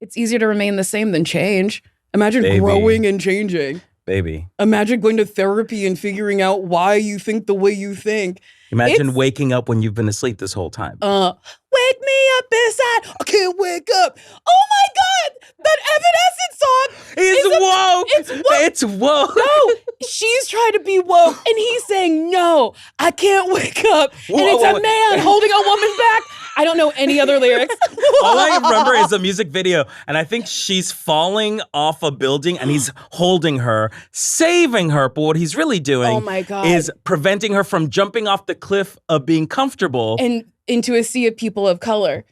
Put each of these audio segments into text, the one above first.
It's easier to remain the same than change. Imagine growing and changing. Baby. Imagine going to therapy and figuring out why you think the way you think. Imagine waking up when you've been asleep this whole time. Wake me up inside. I can't wake up. Oh my God. That Evanescence song is woke. It's woke. No, she's trying to be woke and he's saying, no, I can't wake up. And it's a man holding a woman back. I don't know any other lyrics. All I remember is a music video, and I think she's falling off a building, and he's holding her, saving her. But what he's really doing is preventing her from jumping off the cliff of being comfortable. And into a sea of people of color.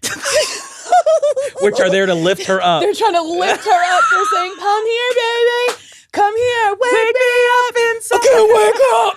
Which are there to lift her up. They're trying to lift her up. They're saying, come here, baby. Come here. Wake me up inside. I can't wake up.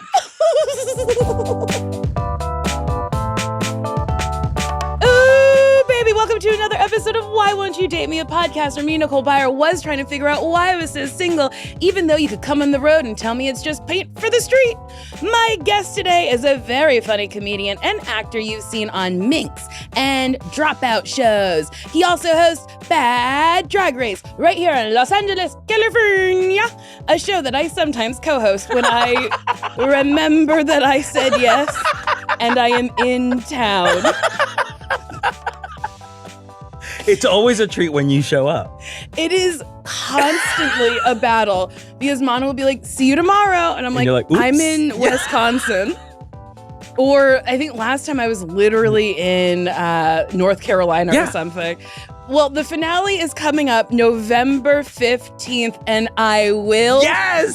Welcome to another episode of Why Won't You Date Me, a podcast where me, Nicole Byer, was trying to figure out why I was so single, even though you could come on the road and tell me it's just paint for the street. My guest today is a very funny comedian and actor you've seen on Minx and Dropout shows. He also hosts Bad Drag Race right here in Los Angeles, California, a show that I sometimes co-host when I remember that I said yes and I am in town. It's always a treat when you show up. It is constantly a battle because Mana will be like, see you tomorrow. And I'm like, I'm in Wisconsin. Or I think last time I was literally in North Carolina or something. Well, the finale is coming up November 15th, and I will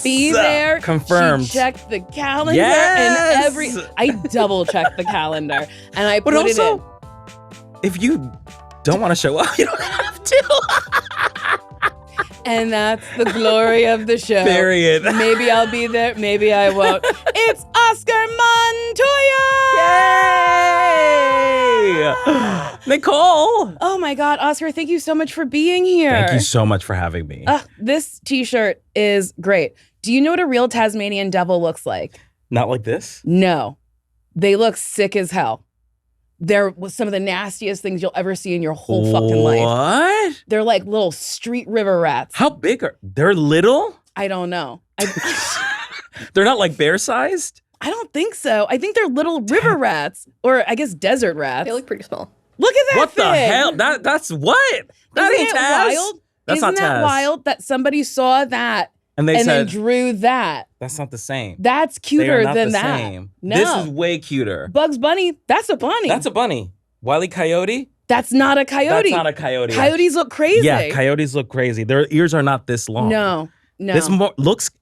be there. Confirmed. She checked the calendar and I double checked the calendar and I put it in. If you don't want to show up, you don't have to. And that's the glory of the show. Period. Maybe I'll be there, maybe I won't. It's Oscar Montoya! Yay! Nicole! Oh my God, Oscar, thank you so much for being here. Thank you so much for having me. This t-shirt is great. Do you know what a real Tasmanian devil looks like? Not like this? No. They look sick as hell. They're some of the nastiest things you'll ever see in your whole fucking life. What? They're like little street river rats. How big are they're little? I don't know. They're not like bear-sized? I don't think so. I think they're little river rats, or I guess desert rats. They look pretty small. Look at that thing. What the hell? That's what? That ain't Taz. Wild? That's Isn't not that Taz. wild that somebody saw that and then drew that? That's not the same. That's cuter than the that. Same. No. This is way cuter. Bugs Bunny, that's a bunny. That's a bunny. Wile E. Coyote? That's not a coyote. That's not a coyote. Coyotes look crazy. Yeah, coyotes look crazy. Their ears are not this long. No. This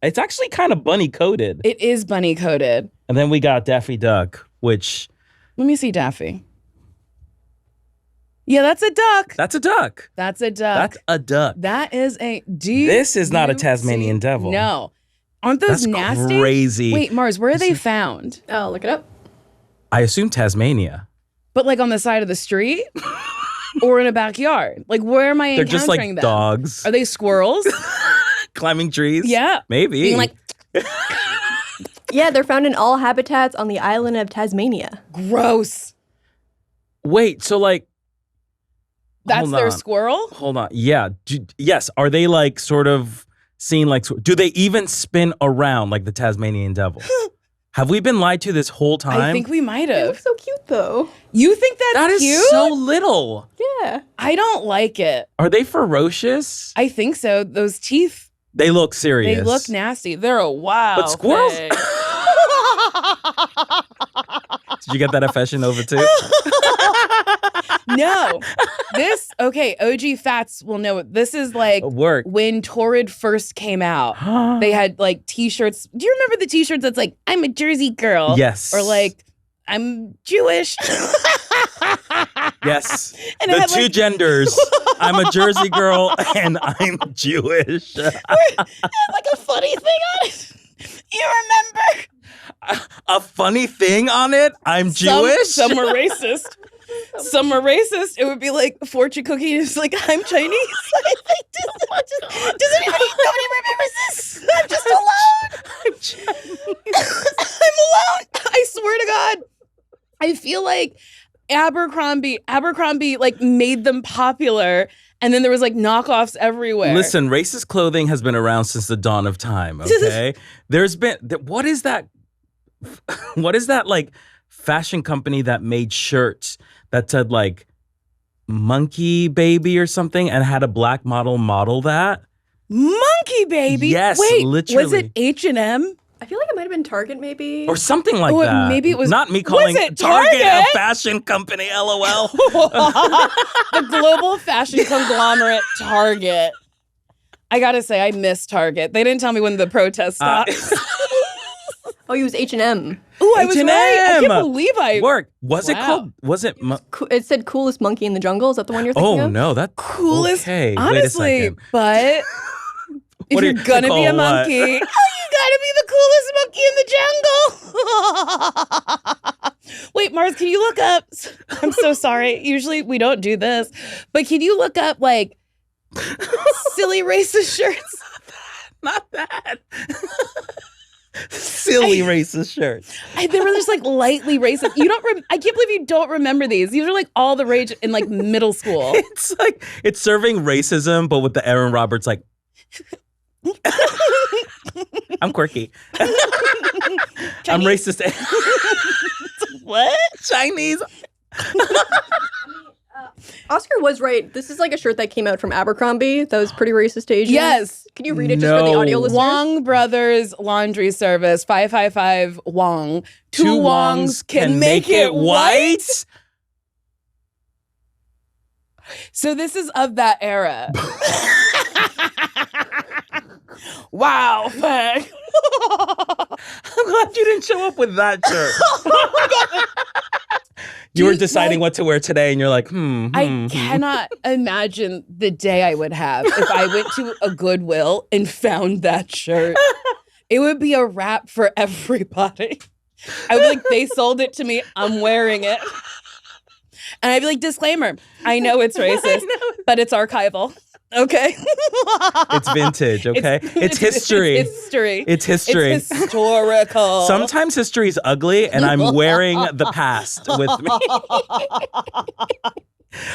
it's actually kind of bunny coated. It is bunny coated. And then we got Daffy Duck, which... Let me see Daffy. Yeah, that's a duck. That's a duck. That's a duck. That's a duck. That is a... This is not a Tasmanian devil. No. Aren't those nasty? Crazy. Wait, Mars, where are they found? Oh, look it up. I assume Tasmania. But like on the side of the street? Or in a backyard? Like where am I encountering them? They're just like dogs. Are they squirrels? Climbing trees? Yeah. Maybe. Being like... Yeah, they're found in all habitats on the island of Tasmania. Gross. Wait, so like... That's their squirrel? Hold on. Yeah. Yes. Are they like sort of seen like... Do they even spin around like the Tasmanian devil? Have we been lied to this whole time? I think we might have. They look so cute though. You think that's cute? That is so little. Yeah. I don't like it. Are they ferocious? I think so. Those teeth. They look serious. They look nasty. They're a wild But squirrels... thing. Did you get that affection over too? No. OG Fats will know it. This is like when Torrid first came out. They had like t-shirts. Do you remember the t-shirts that's like, I'm a Jersey girl? Yes. Or like, I'm Jewish. Yes. And the two genders. I'm a Jersey girl and I'm Jewish. It had like a funny thing on it. You remember? A funny thing on it? I'm Jewish? Some were racist. Some were racist. It would be like fortune cookie is like, I'm Chinese. Does nobody remembers this? I'm just alone. I'm Chinese. I'm alone. I swear to God. I feel like Abercrombie like made them popular And then there was like knockoffs everywhere. Listen, racist clothing has been around since the dawn of time, okay? There's been, what is that like fashion company that made shirts that said like monkey baby or something and had a black model that? Monkey baby? Yes, wait, literally. Was it H&M? I feel like it might have been Target, maybe. Or something like that. Maybe it was. Not me calling Was it Target a Target? fashion company, LOL. The global fashion conglomerate Target. I gotta say, I miss Target. They didn't tell me when the protest stopped. Oh, you was H&M. Oh, I was H&M. right. I can't believe I Work. Was it Wow. called? Was it? It said coolest monkey in the jungle. Is that the one you're thinking of? Oh no, that's coolest. Okay, Honestly, wait a second. but if you're gonna be a Nicole, monkey, you gotta be the coolest monkey in the jungle. Wait, Mars, can you look up? I'm so sorry. Usually we don't do this, but can you look up like silly racist shirts? Not that. Silly racist shirts. They were just like lightly racist. You don't. I can't believe you don't remember these. These are like all the rage in like middle school. It's like it's serving racism, but with the Aaron Roberts like. I'm quirky. I'm racist. What? Chinese. Oscar was right. This is like a shirt that came out from Abercrombie. That was pretty racist to Asians. Yes. Can you read it just for the audio listeners? Wong Brothers Laundry Service, 555 Wong. Two Wongs can make it white. So this is of that era. Wow, Fag. I'm glad you didn't show up with that shirt. You were deciding what to wear today, and you're like, I cannot imagine the day I would have if I went to a Goodwill and found that shirt. It would be a wrap for everybody. I would be like, they sold it to me. I'm wearing it. And I'd be like, disclaimer, I know it's racist, but it's archival. Okay. It's vintage, okay? It's history. It's history. It's history. It's historical. Sometimes history is ugly, and I'm wearing the past with me.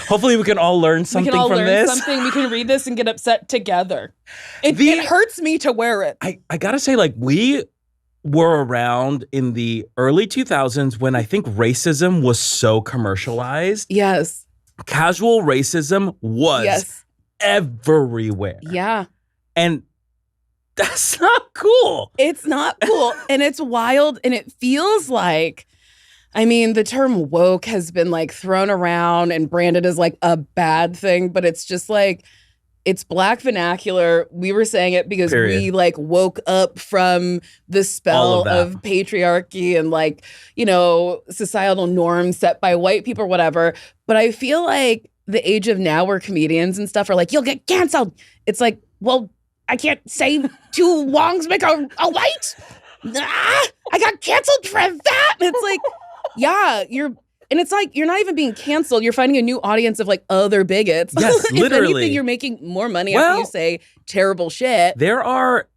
Hopefully we can all learn something from this. We can read this and get upset together. It hurts me to wear it. I gotta say, like, we were around in the early 2000s when I think racism was so commercialized. Yes. Casual racism was everywhere. Yeah. And that's not cool. It's not cool. And it's wild. And it feels like, I mean, the term woke has been like thrown around and branded as like a bad thing, but it's just like, it's Black vernacular. We were saying it because we like woke up from the spell of patriarchy and like, you know, societal norms set by white people or whatever. But I feel like the age of now where comedians and stuff are like, you'll get canceled. It's like, well, I can't say two Wongs make a white. I got canceled for that. And it's like, yeah, and it's like, you're not even being canceled. You're finding a new audience of like other bigots. Yes, literally. If anything, you're making more money after you say terrible shit. There are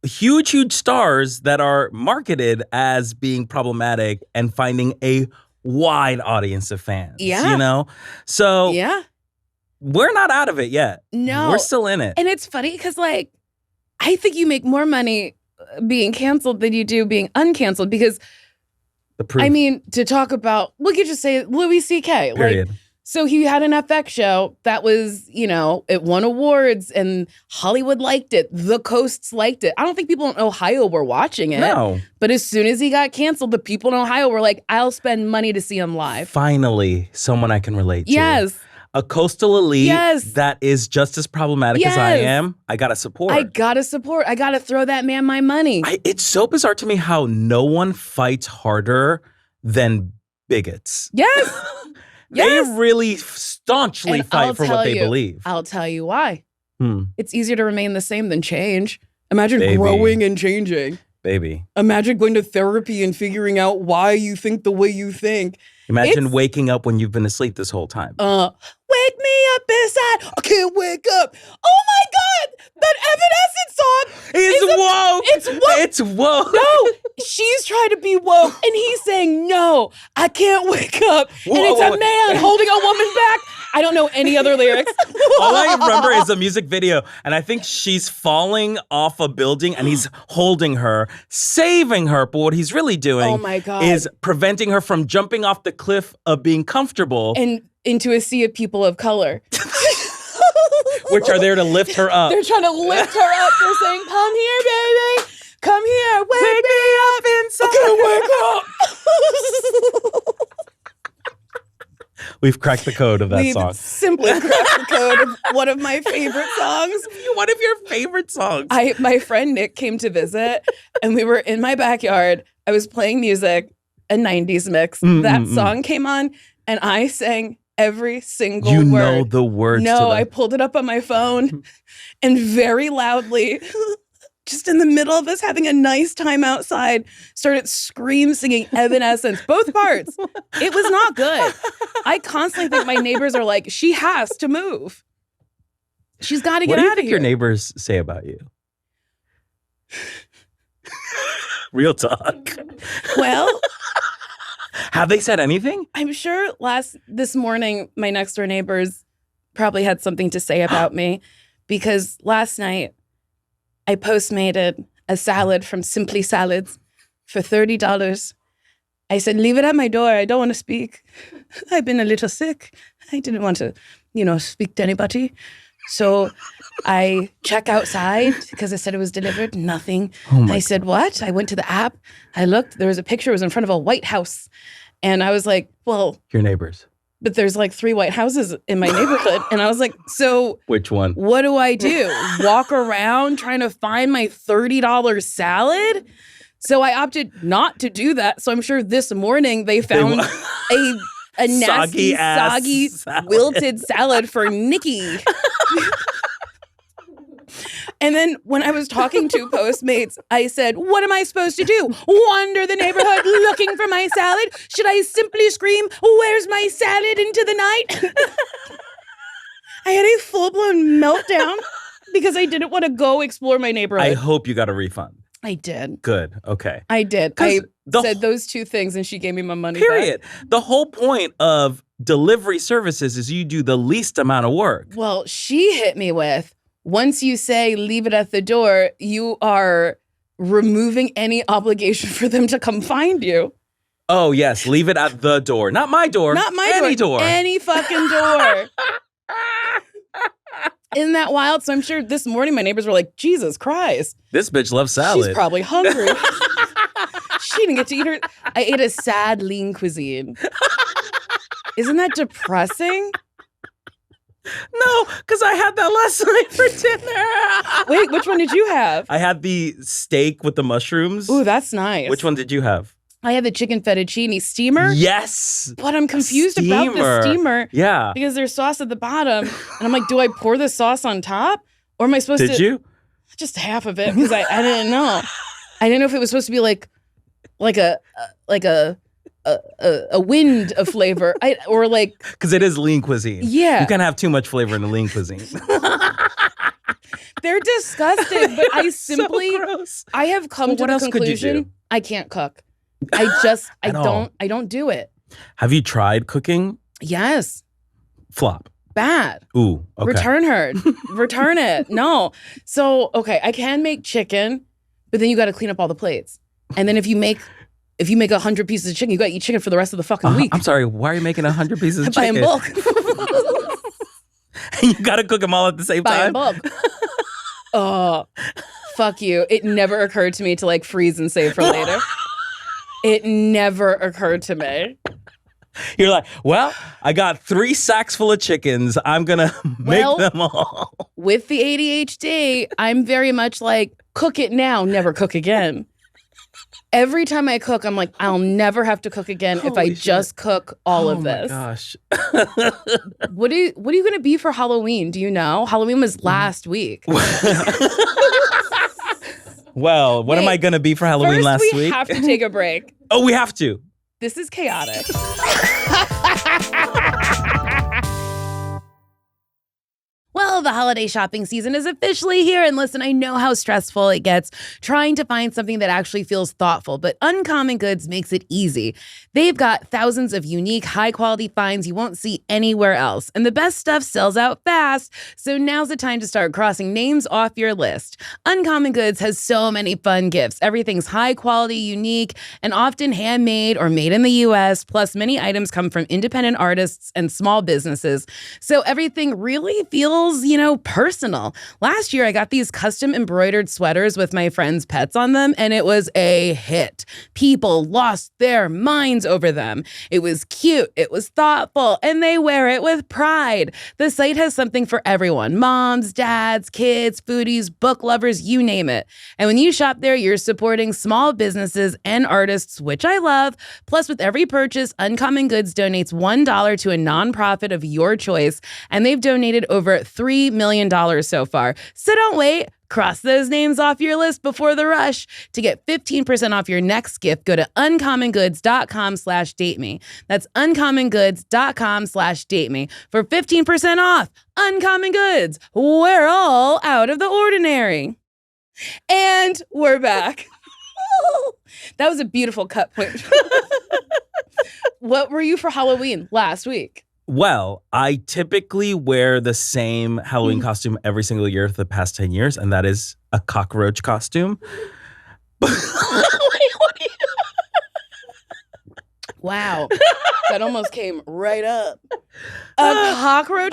huge stars that are marketed as being problematic and finding a wide audience of fans. Yeah. You know? So yeah, we're not out of it yet. No. We're still in it. And it's funny because like, I think you make more money being canceled than you do being uncanceled because I mean, to talk about, we could just say Louis C.K. Period. Like, so he had an FX show that was, you know, it won awards and Hollywood liked it. The coasts liked it. I don't think people in Ohio were watching it. No. But as soon as he got canceled, the people in Ohio were like, I'll spend money to see him live. Finally, someone I can relate to. Yes. A coastal elite that is just as problematic as I am. I gotta support. I gotta throw that man my money. It's so bizarre to me how no one fights harder than bigots. Yes. They really staunchly fight for what they believe. I'll tell you why. It's easier to remain the same than change. Imagine Baby. growing and changing. Baby. Imagine going to therapy and figuring out why you think the way you think. Imagine waking up when you've been asleep this whole time. Wake me up inside. I can't wake up. Oh my God. That Evanescence song is woke. It's woke. It's woke. No, she's trying to be woke. And he's saying, no, I can't wake up. And it's a man holding a woman back. I don't know any other lyrics. All I remember is a music video, and I think she's falling off a building, and he's holding her, saving her. But what he's really doing is preventing her from jumping off the cliff of being comfortable. And into a sea of people of color. Which are there to lift her up. They're trying to lift her up. They're saying, come here, baby. Come here. Wake me up inside. Okay, wake up. We've cracked the code of that song. We've simply cracked the code of one of my favorite songs. One of your favorite songs. My friend Nick came to visit, and we were in my backyard. I was playing music, a 90s mix. That song came on, and I sang every single word. You know the words to No, them. I pulled it up on my phone and very loudly, just in the middle of us having a nice time outside, started singing Evanescence, both parts. It was not good. I constantly think my neighbors are like, she has to move. She's got to get out of here. What do you think your neighbors say about you? Real talk. Well, have they said anything? I'm sure this morning, my next door neighbors probably had something to say about me, because last night I Postmated a salad from Simply Salads for $30. I said, leave it at my door. I don't want to speak. I've been a little sick. I didn't want to, speak to anybody. So I check outside because I said it was delivered. Nothing. I said, what? I went to the app. I looked. There was a picture. It was in front of a White House. And I was like, well. Your neighbors. But there's like 3 White Houses in my neighborhood. And I was like, so. Which one? What do I do? Walk around trying to find my $30 salad? So I opted not to do that. So I'm sure this morning they found a nasty, soggy, wilted salad for Nikki. And then when I was talking to Postmates, I said, what am I supposed to do? Wander the neighborhood looking for my salad? Should I simply scream, where's my salad, into the night? I had a full-blown meltdown because I didn't want to go explore my neighborhood. I hope you got a refund. I did. Good. Okay. I did. I said those 2 things and she gave me my money Period. back. The whole point of delivery services is you do the least amount of work. Well, she hit me with, once you say leave it at the door, you are removing any obligation for them to come find you. Oh, yes. Leave it at the door. Not my door. Not my Any door. Any fucking door. Isn't that wild? So I'm sure this morning my neighbors were like, Jesus Christ. This bitch loves salad. She's probably hungry. She didn't get to eat her. I ate a sad lean cuisine. Isn't that depressing? No, because I had that last night for dinner. Wait, which one did you have? I had the steak with the mushrooms. Ooh, that's nice. Which one did you have? I had the chicken fettuccine steamer. Yes. But I'm confused about the steamer. Yeah. Because there's sauce at the bottom. And I'm like, do I pour the sauce on top? Or am I supposed to? Did you? Just half of it, because I didn't know. I didn't know if it was supposed to be like a wind of flavor. Because it is lean cuisine. Yeah. You can't have too much flavor in the lean cuisine. They're disgusting, but I simply, so gross. I have come to the conclusion I can't cook. I don't do it. Have you tried cooking? Yes. Flop. Bad. Ooh, okay. Return her. Return it. No. So, okay, I can make chicken, but then you got to clean up all the plates. And then if you make 100 pieces of chicken, you got to eat chicken for the rest of the fucking week. I'm sorry, why are you making 100 pieces of chicken? Buy in bulk. You got to cook them all at the same time? Buy in bulk. Oh, fuck you. It never occurred to me to freeze and save for later. It never occurred to me. You're like, well, I got 3 sacks full of chickens. I'm going to make them all. With the ADHD, I'm very much like, cook it now, never cook again. Every time I cook, I'm like, I'll never have to cook again if I just cook all of this. Oh my gosh. What are you going to be for Halloween? Do you know? Halloween was last week. Well, what am I going to be for Halloween last week? We have to take a break. Oh, we have to. This is chaotic. Well, Well, the holiday shopping season is officially here. And listen, I know how stressful it gets trying to find something that actually feels thoughtful, but Uncommon Goods makes it easy. They've got thousands of unique, high-quality finds you won't see anywhere else. And the best stuff sells out fast, so now's the time to start crossing names off your list. Uncommon Goods has so many fun gifts. Everything's high-quality, unique, and often handmade or made in the U.S., plus many items come from independent artists and small businesses. So everything really feels, personal. Last year, I got these custom embroidered sweaters with my friends' pets on them, and it was a hit. People lost their minds over them. It was cute, it was thoughtful, and they wear it with pride. The site has something for everyone. Moms, dads, kids, foodies, book lovers, you name it. And when you shop there, you're supporting small businesses and artists, which I love. Plus, with every purchase, Uncommon Goods donates $1 to a nonprofit of your choice, and they've donated over $3 million so far. So don't wait. Cross those names off your list before the rush. To get 15% off your next gift, go to uncommongoods.com/dateme. That's uncommongoods.com/dateme for 15% off. Uncommon Goods. We're all out of the ordinary. And we're back. That was a beautiful cut point. What were you for Halloween last week? Well, I typically wear the same Halloween costume every single year for the past 10 years, and that is a cockroach costume. Wait, wow. That almost came right up. A cockroach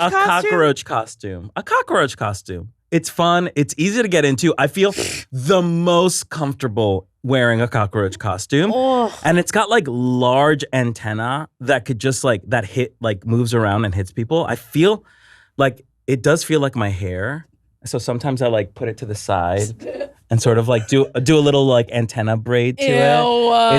costume? A cockroach costume. It's fun. It's easy to get into. I feel the most comfortable wearing a cockroach costume. Oh. And it's got large antenna that could just that hit, moves around and hits people. I feel it does feel like my hair. So sometimes I put it to the side and sort of do a little antenna braid to it.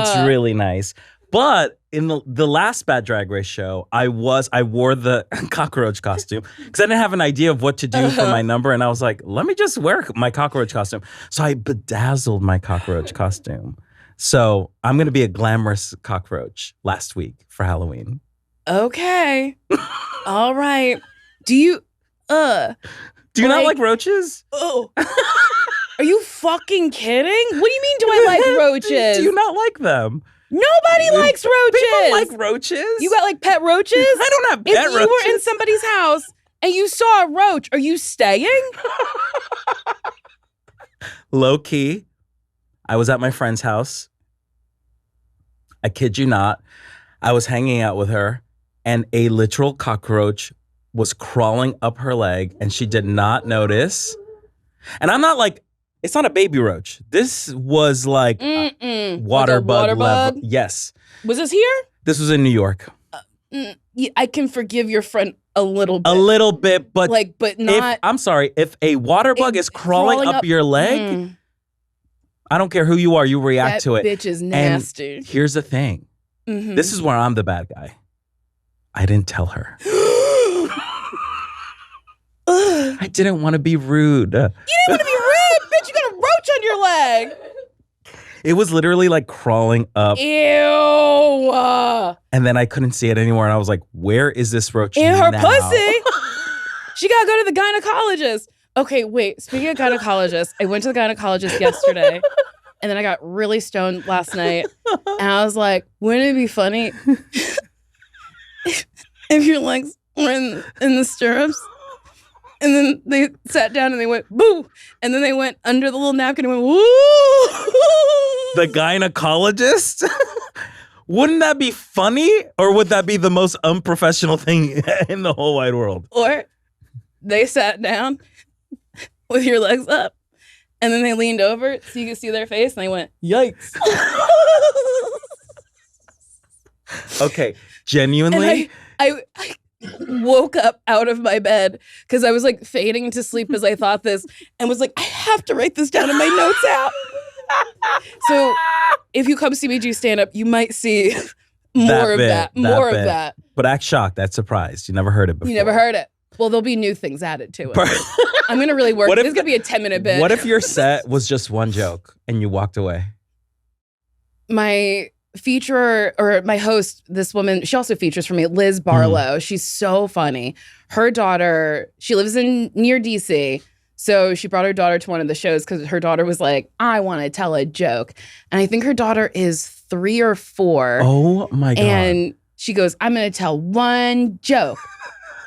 It's really nice. But in the last Bad Drag Race show, I wore the cockroach costume because I didn't have an idea of what to do for my number. And I was like, let me just wear my cockroach costume. So I bedazzled my cockroach costume. So I'm going to be a glamorous cockroach last week for Halloween. Okay. All right. Do you not like roaches? Oh. Are you fucking kidding? What do you mean do I like roaches? Do you not like them? Nobody likes roaches. People like roaches. You got pet roaches? I don't have pet roaches. If you were in somebody's house and you saw a roach, are you staying? Low key, I was at my friend's house. I kid you not. I was hanging out with her and a literal cockroach was crawling up her leg and she did not notice. And I'm not it's not a baby roach. This was water bug level. Yes. Was this here? This was in New York. I can forgive your friend a little bit. A little bit, but but not. I'm sorry. If a water bug is crawling up your leg, I don't care who you are, you react to it. That bitch is nasty. And here's the thing. Mm-hmm. This is where I'm the bad guy. I didn't tell her. I didn't want to be rude. You didn't want to be rude? Bitch, you got a roach on your leg. It was literally crawling up. Ew. And then I couldn't see it anymore. And I was like, where is this roach in her now? Pussy? She got to go to the gynecologist. Okay, wait. Speaking of gynecologist, I went to the gynecologist yesterday. And then I got really stoned last night. And I was like, wouldn't it be funny if your legs were in the stirrups? And then they sat down and they went, boo. And then they went under the little napkin and went, woo. The gynecologist? Wouldn't that be funny? Or would that be the most unprofessional thing in the whole wide world? Or they sat down with your legs up. And then they leaned over so you could see their face. And they went, yikes. Okay, genuinely? And I woke up out of my bed because I was fading into sleep as I thought this and was I have to write this down in my notes app. So if you come see me do stand up, you might see more of that. But act shocked, act surprised. You never heard it before. You never heard it. Well, there'll be new things added to it. I'm going to really work. This is going to be a 10-minute bit. What if your set was just one joke and you walked away? My feature or my host, this woman, she also features for me, Liz Barlow. She's so funny. Her daughter, she lives near DC. So she brought her daughter to one of the shows because her daughter was like, I want to tell a joke. And I think her daughter is 3 or 4. Oh my God. And she goes, I'm going to tell one joke.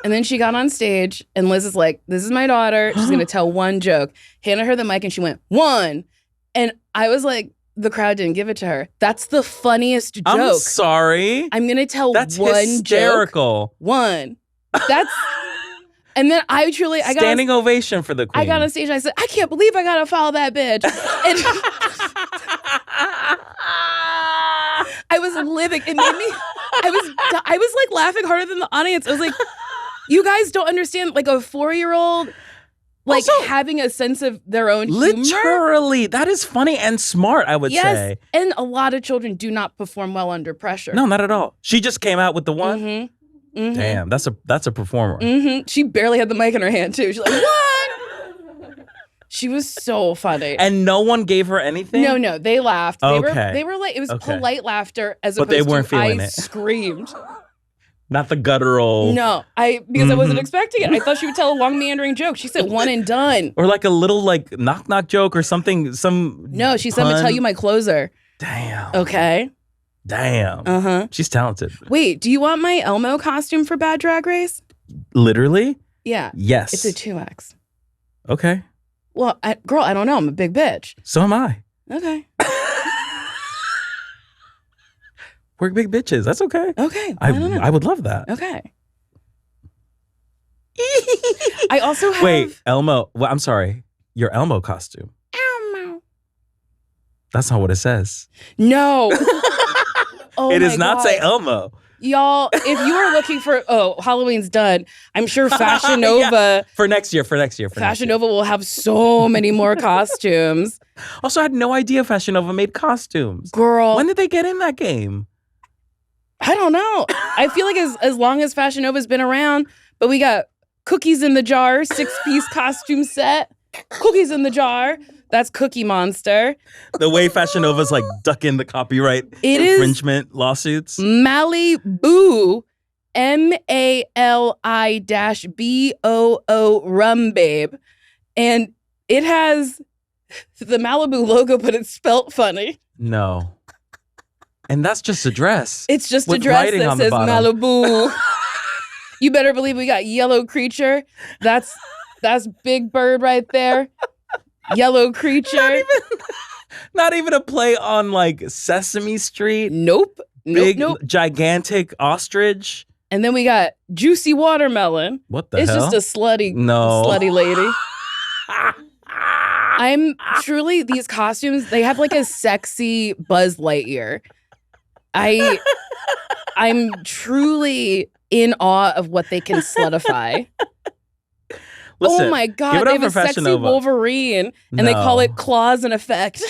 And then she got on stage and Liz is like, this is my daughter. She's going to tell one joke. Handed her the mic and she went, 1. And I was like, the crowd didn't give it to her. That's the funniest joke. I'm sorry. I'm going to tell That's one hysterical. joke. 1. That's... And then I got standing ovation for the queen. I got on stage and I said, I can't believe I got to follow that bitch. And I was living. It made me, I was like laughing harder than the audience. I was like, you guys don't understand, like a 4-year-old, like also, having a sense of their own humor. Literally. That is funny and smart, I would say. And a lot of children do not perform well under pressure. No, not at all. She just came out with the one. Mm-hmm. Damn, that's a performer. Mm-hmm. She barely had the mic in her hand too. She's like, what? She was so funny. And no one gave her anything? No, they laughed. Okay. They were like, it was polite laughter as but opposed they weren't to feeling I it. Screamed. Not the guttural. No, because I wasn't expecting it. I thought she would tell a long meandering joke. She said one and done. Or like a little like knock joke or something. No, she said, I'm gonna tell you my closer. Damn. Okay. Damn. Uh-huh. She's talented. Wait, do you want my Elmo costume for Bad Drag Race? Literally? Yeah. Yes. It's a 2X. Okay. Well, girl, I don't know. I'm a big bitch. So am I. Okay. We're big bitches. That's okay. Okay. I would love that. Okay. I also have... Wait, Elmo. Well, I'm sorry. Your Elmo costume. Elmo. That's not what it says. No. Oh, it does not say Elmo. Y'all, if you are looking for, Halloween's done. I'm sure Fashion Nova. Yeah. For next year. Fashion Nova will have so many more costumes. Also, I had no idea Fashion Nova made costumes. Girl. When did they get in that game? I don't know. I feel like as long as Fashion Nova's been around, but we got Cookies in the Jar, 6-piece costume set. Cookies in the Jar. That's Cookie Monster. The way Fashion Nova's like ducking the copyright infringement lawsuits. Malibu, MALI-BOO Rum Babe. And it has the Malibu logo, but it's spelt funny. No. And that's just a dress. It's just a dress that says Malibu. You better believe we got Yellow Creature. That's Big Bird right there. Yellow Creature. Not even a play on like Sesame Street. Nope. Big, gigantic ostrich. And then we got Juicy Watermelon. What the hell? It's just a slutty lady. I'm truly, these costumes, they have like a sexy Buzz Lightyear. I'm truly in awe of what they can slutify. Listen, oh my God, they have a sexy Wolverine and they call it Claws and Effect.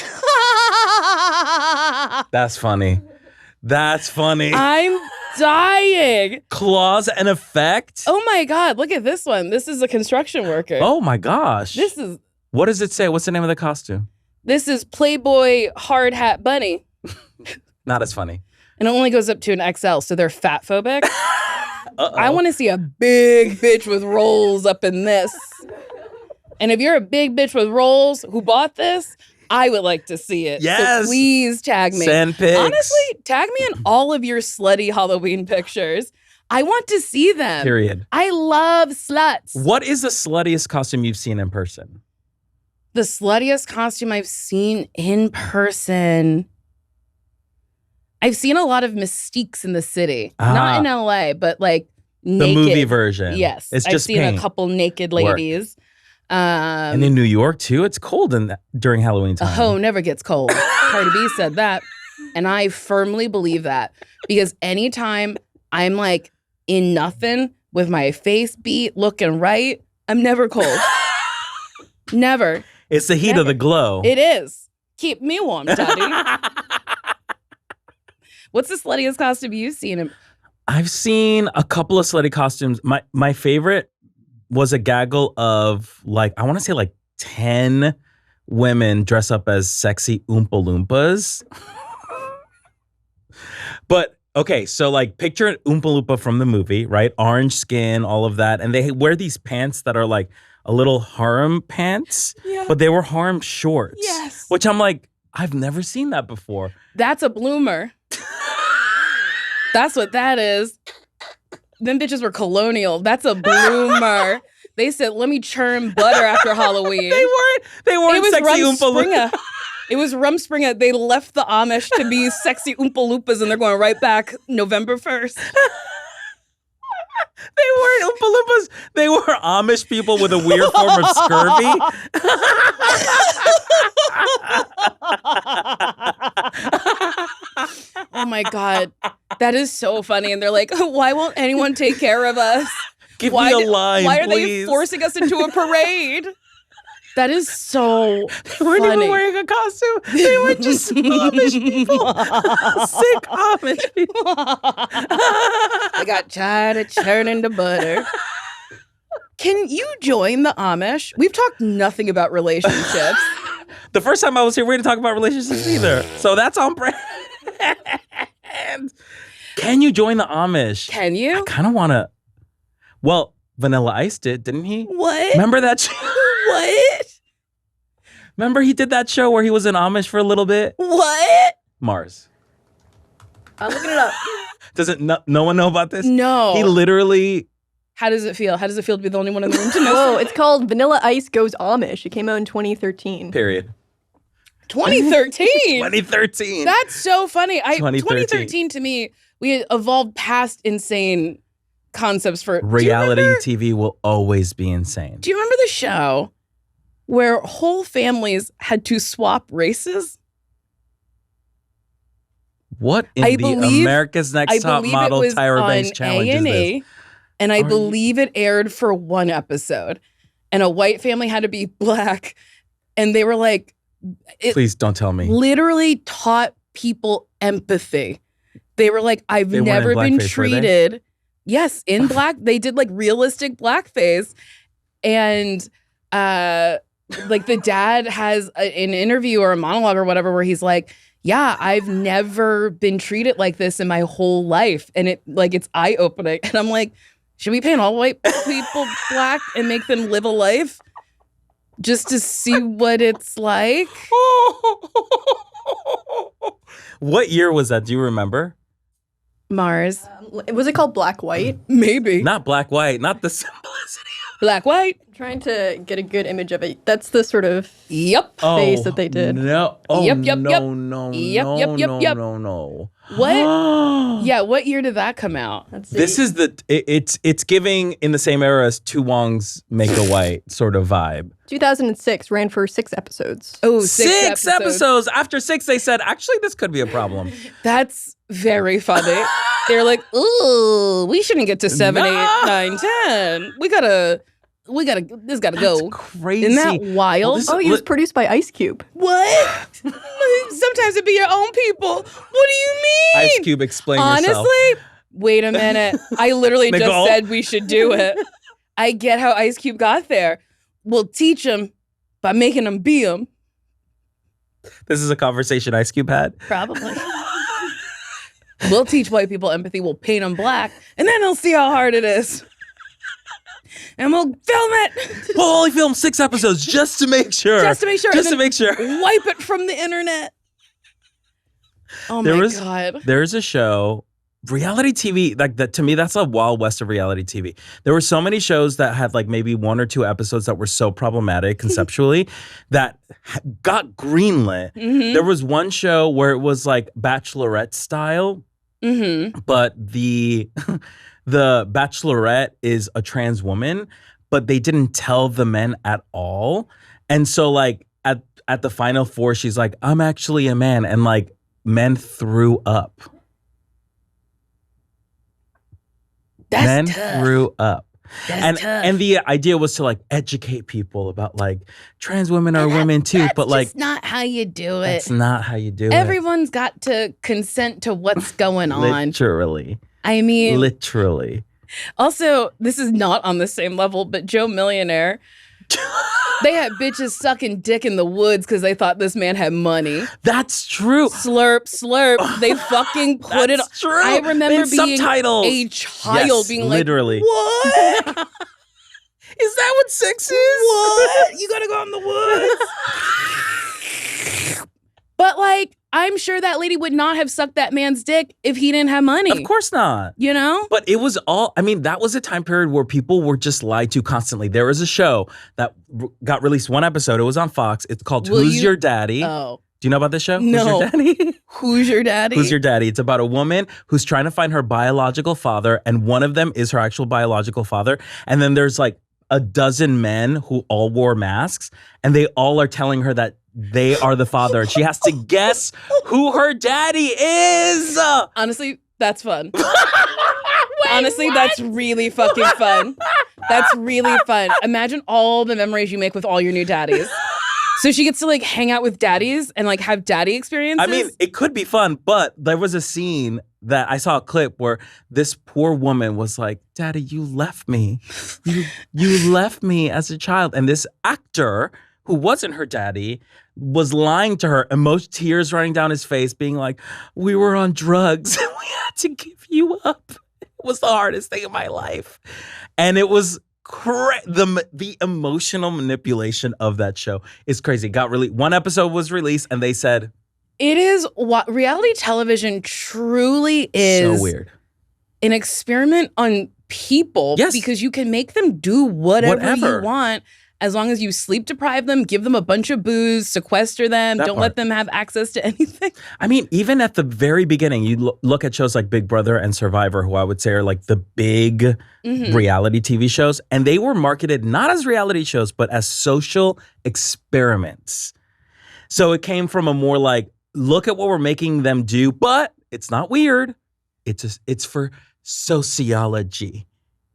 That's funny. I'm dying. Claws and Effect? Oh my God, look at this one. This is a construction worker. Oh my gosh. What does it say? What's the name of the costume? This is Playboy Hard Hat Bunny. Not as funny. And it only goes up to an XL, so they're fat phobic. I want to see a big bitch with rolls up in this. And if you're a big bitch with rolls who bought this, I would like to see it. Yes. So please tag me. Send pics. Honestly, tag me in all of your slutty Halloween pictures. I want to see them. Period. I love sluts. What is the sluttiest costume you've seen in person? The sluttiest costume I've seen in person. I've seen a lot of Mystiques in the city. Not in LA, but like naked. The movie version. Yes. It's I've just seen a couple naked ladies. And in New York too, it's cold during Halloween time. Oh, never gets cold. Cardi B said that. And I firmly believe that. Because anytime I'm like in nothing with my face beat, looking right, I'm never cold. Never. It's the heat of the glow. It is. Keep me warm, daddy. What's the sluttiest costume you've seen? I've seen a couple of slutty costumes. My favorite was a gaggle of like, I want to say like 10 women dress up as sexy Oompa Loompas. But okay, so like picture Oompa Loompa from the movie, right? Orange skin, all of that. And they wear these pants that are like a little harem pants, but they were harem shorts. Yes. Which I'm like, I've never seen that before. That's a bloomer. That's what that is. Them bitches were colonial. That's a bloomer. They said, let me churn butter after Halloween. They weren't sexy Oompa Loompas. It was Rumspringa. They left the Amish to be sexy Oompa Loompas, and they're going right back November 1st. They weren't Oompa Loompas. They were Amish people with a weird form of scurvy. Oh my God. That is so funny. And they're like, why won't anyone take care of us? Give me a line, Why are please. they forcing us into a parade? That is so They weren't funny. even wearing a costume. They were just Amish people. Sick Amish people. I got tired of churning the butter. Can you join the Amish? We've talked nothing about relationships. The first time I was here, we didn't talk about relationships either. So that's on brand. Can you join the Amish? Can you? I kind of want to. Well, Vanilla Ice did, didn't he? What? Remember that show? What? Remember he did that show where he was an Amish for a little bit? What? Mars. I'm looking it up. Doesn't no one know about this? No. He literally. How does it feel? How does it feel to be the only one in the room to know? Whoa, it's called Vanilla Ice Goes Amish. It came out in 2013. Period. 2013. 2013. That's so funny. 2013. 2013 to me, we had evolved past insane concepts for Reality TV will always be insane. Do you remember the show where whole families had to swap races? What in America's Next Top Model Tyra Banks challenge is this? And I believe it aired for one episode. And a white family had to be black. And they were like, please don't tell me. Literally taught people empathy. They were like, I've never been treated. Yes, in black. They did like realistic blackface. And like the dad has an interview or a monologue or whatever where he's like, yeah, I've never been treated like this in my whole life. And it's eye-opening. And I'm like, should we paint all white people black and make them live a life just to see what it's like? What year was that? Do you remember? Mars. Was it called Black White? Maybe. Not black, white, not the simplicity. Black, white. I'm trying to get a good image of it. That's the sort of face that they did. No. Oh, Yep. No. What? Yeah, what year did that come out? This is it's giving in the same era as Tu Wong's Make a White sort of vibe. 2006, ran for 6 episodes. Oh, six episodes. After 6, they said, actually, this could be a problem. That's very funny. They're like, ooh, we shouldn't get to 7, 8, 9, 10. We gotta, this gotta go. That's crazy. Isn't that wild? He was produced by Ice Cube. What? Sometimes it be your own people. What do you mean? Ice Cube, explain yourself. Honestly, wait a minute. I literally Nicole? just said we should do it. I get how Ice Cube got there. We'll teach him by making him be him. This is a conversation Ice Cube had? Probably. We'll teach white people empathy. We'll paint them black. And then they'll see how hard it is. And we'll film it. We'll only film 6 episodes just to make sure. Just to make sure. Just to make sure. Wipe it from the internet. Oh my God. There's a show, reality TV, like that to me, that's a wild west of reality TV. There were so many shows that had like maybe 1 or 2 episodes that were so problematic conceptually that got greenlit. Mm-hmm. There was one show where it was like Bachelorette style, but the Bachelorette is a trans woman, but they didn't tell the men at all. And so like at the final 4, she's like, I'm actually a man. And like men threw up. Men threw up. And the idea was to like educate people about like trans women are women too, but like that's not how you do it. That's not how you do it. Everyone's got to consent to what's going on. Literally. I mean, literally. Also, this is not on the same level, but Joe Millionaire They had bitches sucking dick in the woods because they thought this man had money. That's true. Slurp, slurp. They fucking put it on. True. I remember being subtitles. a child being literally. like, what? Is that what sex is? What? You gotta go in the woods. But like, I'm sure that lady would not have sucked that man's dick if he didn't have money. Of course not. You know? But it was all, I mean, that was a time period where people were just lied to constantly. There was a show that got released one episode. It was on Fox. It's called Who's Your Daddy? Oh. Do you know about this show? No. Who's Your Daddy? Who's Your Daddy? Who's Your Daddy? It's about a woman who's trying to find her biological father, and one of them is her actual biological father. And then there's like a dozen men who all wore masks, and they all are telling her that they are the father. And she has to guess who her daddy is. Honestly, that's fun. Honestly, that's really fucking fun. That's really fun. Imagine all the memories you make with all your new daddies. So she gets to like hang out with daddies and like have daddy experiences. I mean, it could be fun, but there was a scene that I saw a clip where this poor woman was like, "Daddy, you left me. You left me as a child." And this actor who wasn't her daddy was lying to her, tears running down his face, being like, "We were on drugs. We had to give you up. It was the hardest thing in my life." And it was the emotional manipulation of that show is crazy. One episode was released, and they said, it is what reality television truly is. So weird. An experiment on people. Yes. Because you can make them do whatever you want as long as you sleep deprive them, give them a bunch of booze, sequester them, don't let them have access to anything. I mean, even at the very beginning, you look at shows like Big Brother and Survivor, who I would say are like the big reality TV shows, and they were marketed not as reality shows, but as social experiments. So it came from a more like, look at what we're making them do, but it's not weird. It's for sociology.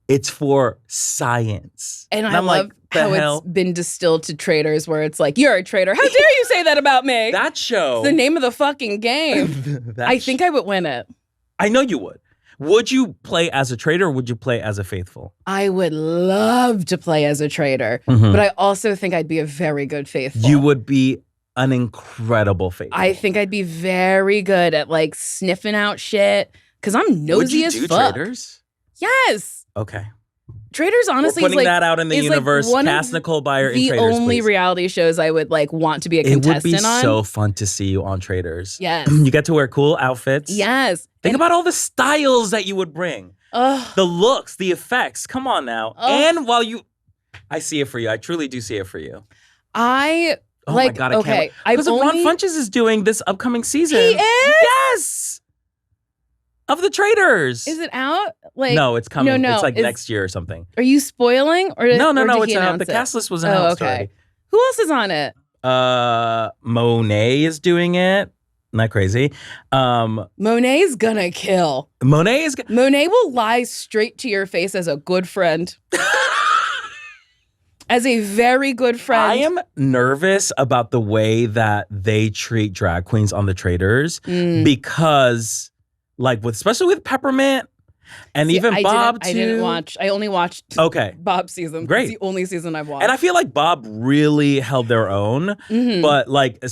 It's for science. And I love how it's been distilled to traitors where it's like, you're a traitor. How dare you say that about me? That show. It's the name of the fucking game. I think I would win it. I know you would. Would you play as a traitor or would you play as a faithful? I would love to play as a traitor, but I also think I'd be a very good faithful. You would be an incredible faithful. I think I'd be very good at like sniffing out shit because I'm nosy as fuck. Would you do traitors? Yes. Okay. Traitors, honestly, we're putting that out in the universe. Like cast Nicole Byer in the Traitors, only please. reality shows I would like want to be a contestant on. It would be so fun to see you on Traitors. Yes. You get to wear cool outfits. Yes. Think about all the styles that you would bring. The looks, the effects. Come on now. And I see it for you. I truly do see it for you. Oh my God, I can't wait. Because Ron Funches is doing this upcoming season. He is? Yes. Of the Traitors. Is it out? Like no, it's coming. No. It's like next year or something. Are you spoiling? No. It's out. The cast list was announced already. Who else is on it? Monet is doing it. Not crazy. Monet's gonna kill. Monet will lie straight to your face as a good friend. As a very good friend. I am nervous about the way that they treat drag queens on the Traitors because, like, especially with Peppermint and even Bob too. I didn't watch. I only watched Bob's season. Great. It's the only season I've watched. And I feel like Bob really held their own. But like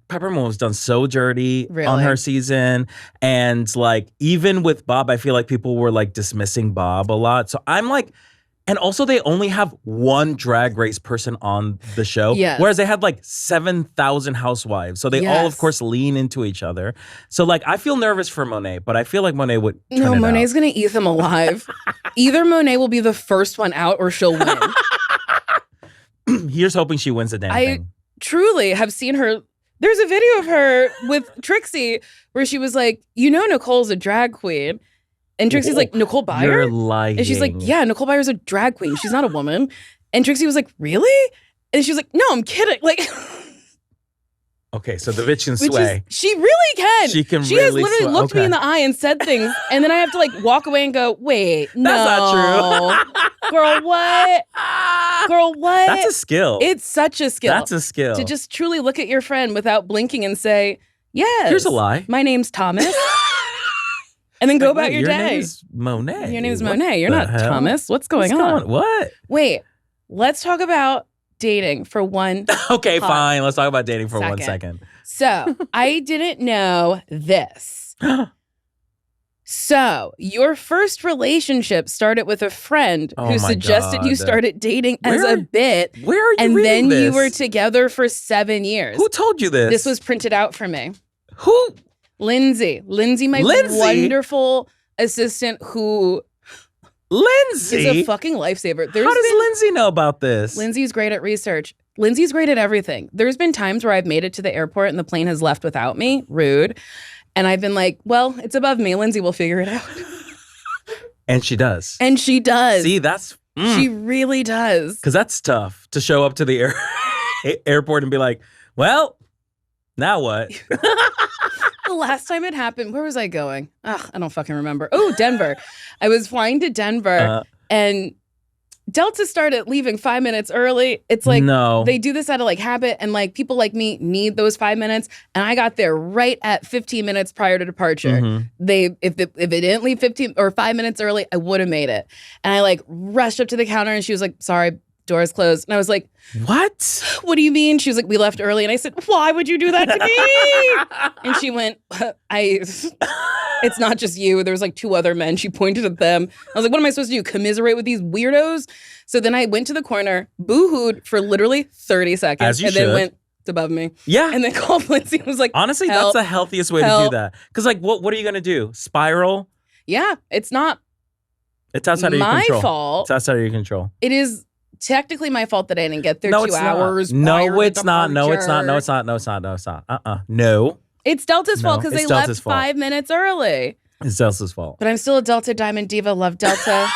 Peppermint was done so dirty on her season. And like even with Bob, I feel like people were like dismissing Bob a lot. So I'm like, and also they only have one Drag Race person on the show. Yes. Whereas they had like 7,000 housewives. So they all, of course, lean into each other. So like I feel nervous for Monet, but I feel like Monet would turn it Monet's out. going to eat them alive. Either Monet will be the first one out or she'll win. Here's hoping she wins the damn thing. Truly have seen her. There's a video of her with Trixie where she was like, Nicole's a drag queen. And Trixie's like, Nicole Byer? You're lying. And she's like, yeah, Nicole Byer's a drag queen. She's not a woman. And Trixie was like, really? And she was like, no, I'm kidding. Like, okay, so the bitch can sway. She really can. She can She really has literally looked me in the eye and said things. And then I have to like walk away and go, wait, no. That's not true. Girl, what? Girl, what? That's a skill. It's such a skill. That's a skill. To just truly look at your friend without blinking and say, yes. Here's a lie. My name's Thomas. And then go about your day. Your name is Monet. Your name is Monet. You're not Thomas. What's going on? What? Wait, let's talk about dating for one. Okay, fine. Let's talk about dating for 1 second. So I didn't know this. So your first relationship started with a friend who suggested you started dating as a bit. Where are you and reading then you this? were together for 7 years. Who told you this? This was printed out for me. Who? Lindsay, my wonderful assistant who Lindsay is a fucking lifesaver. How does Lindsay know about this? Lindsay's great at research. Lindsay's great at everything. There's been times where I've made it to the airport and the plane has left without me. Rude. And I've been like, well, it's above me. Lindsay will figure it out. And she does. See, that's... She really does. Because that's tough to show up to the airport and be like, well, now what? The last time it happened, where was I going? Ugh, I don't fucking remember. Oh, Denver. I was flying to Denver and Delta started leaving 5 minutes early. It's like they do this out of like habit, and like people like me need those 5 minutes. And I got there right at 15 minutes prior to departure. If it didn't leave 15 or 5 minutes early, I would have made it. And I like rushed up to the counter and she was like, sorry, doors closed. And I was like, what? What do you mean? She was like, we left early. And I said, why would you do that to me? And she went, it's not just you. There was like 2 other men. She pointed at them. I was like, what am I supposed to do? Commiserate with these weirdos? So then I went to the corner, boo-hooed for literally 30 seconds. As you and should. then went, it's above me. Yeah. And then called Lindsay and was like, honestly, help, that's the healthiest way to do that. Because like, what are you going to do? Spiral? Yeah, it's not It's outside of your control. my fault. It's outside of your control. It is technically my fault that I didn't get there 2 hours. No, it's not. No, it's not. No, it's not. No, it's not. No, it's not. No. It's Delta's fault because they left Delta's fault. 5 minutes early. It's Delta's fault. But I'm still a Delta Diamond Diva. Love Delta.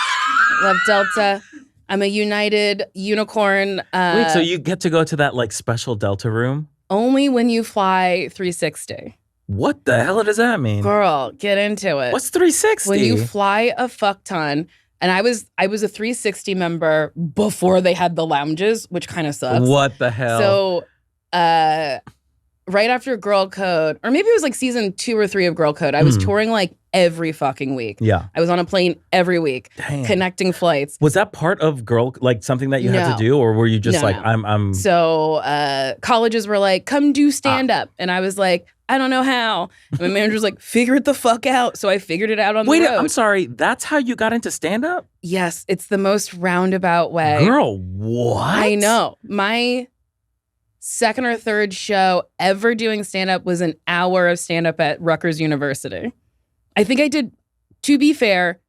Love Delta. I'm a United unicorn. Wait, so you get to go to that like special Delta room? Only when you fly 360. What the hell does that mean? Girl, get into it. What's 360? When you fly a fuck ton. And I was a 360 member before they had the lounges, which kind of sucks. What the hell? So right after Girl Code, or maybe it was like season 2 or 3 of Girl Code, I was touring like every fucking week. Yeah. I was on a plane every week, Damn. connecting flights. Was that part of like something that you had to do, or were you just I'm So colleges were like, come do stand up. And I was like, I don't know how. And my manager was like, figure it the fuck out. So I figured it out on the road. Wait, I'm sorry. That's how you got into stand up? Yes, it's the most roundabout way. Girl, what? I know. My second or third show ever doing stand up was an hour of stand up at Rutgers University. I think I did, to be fair,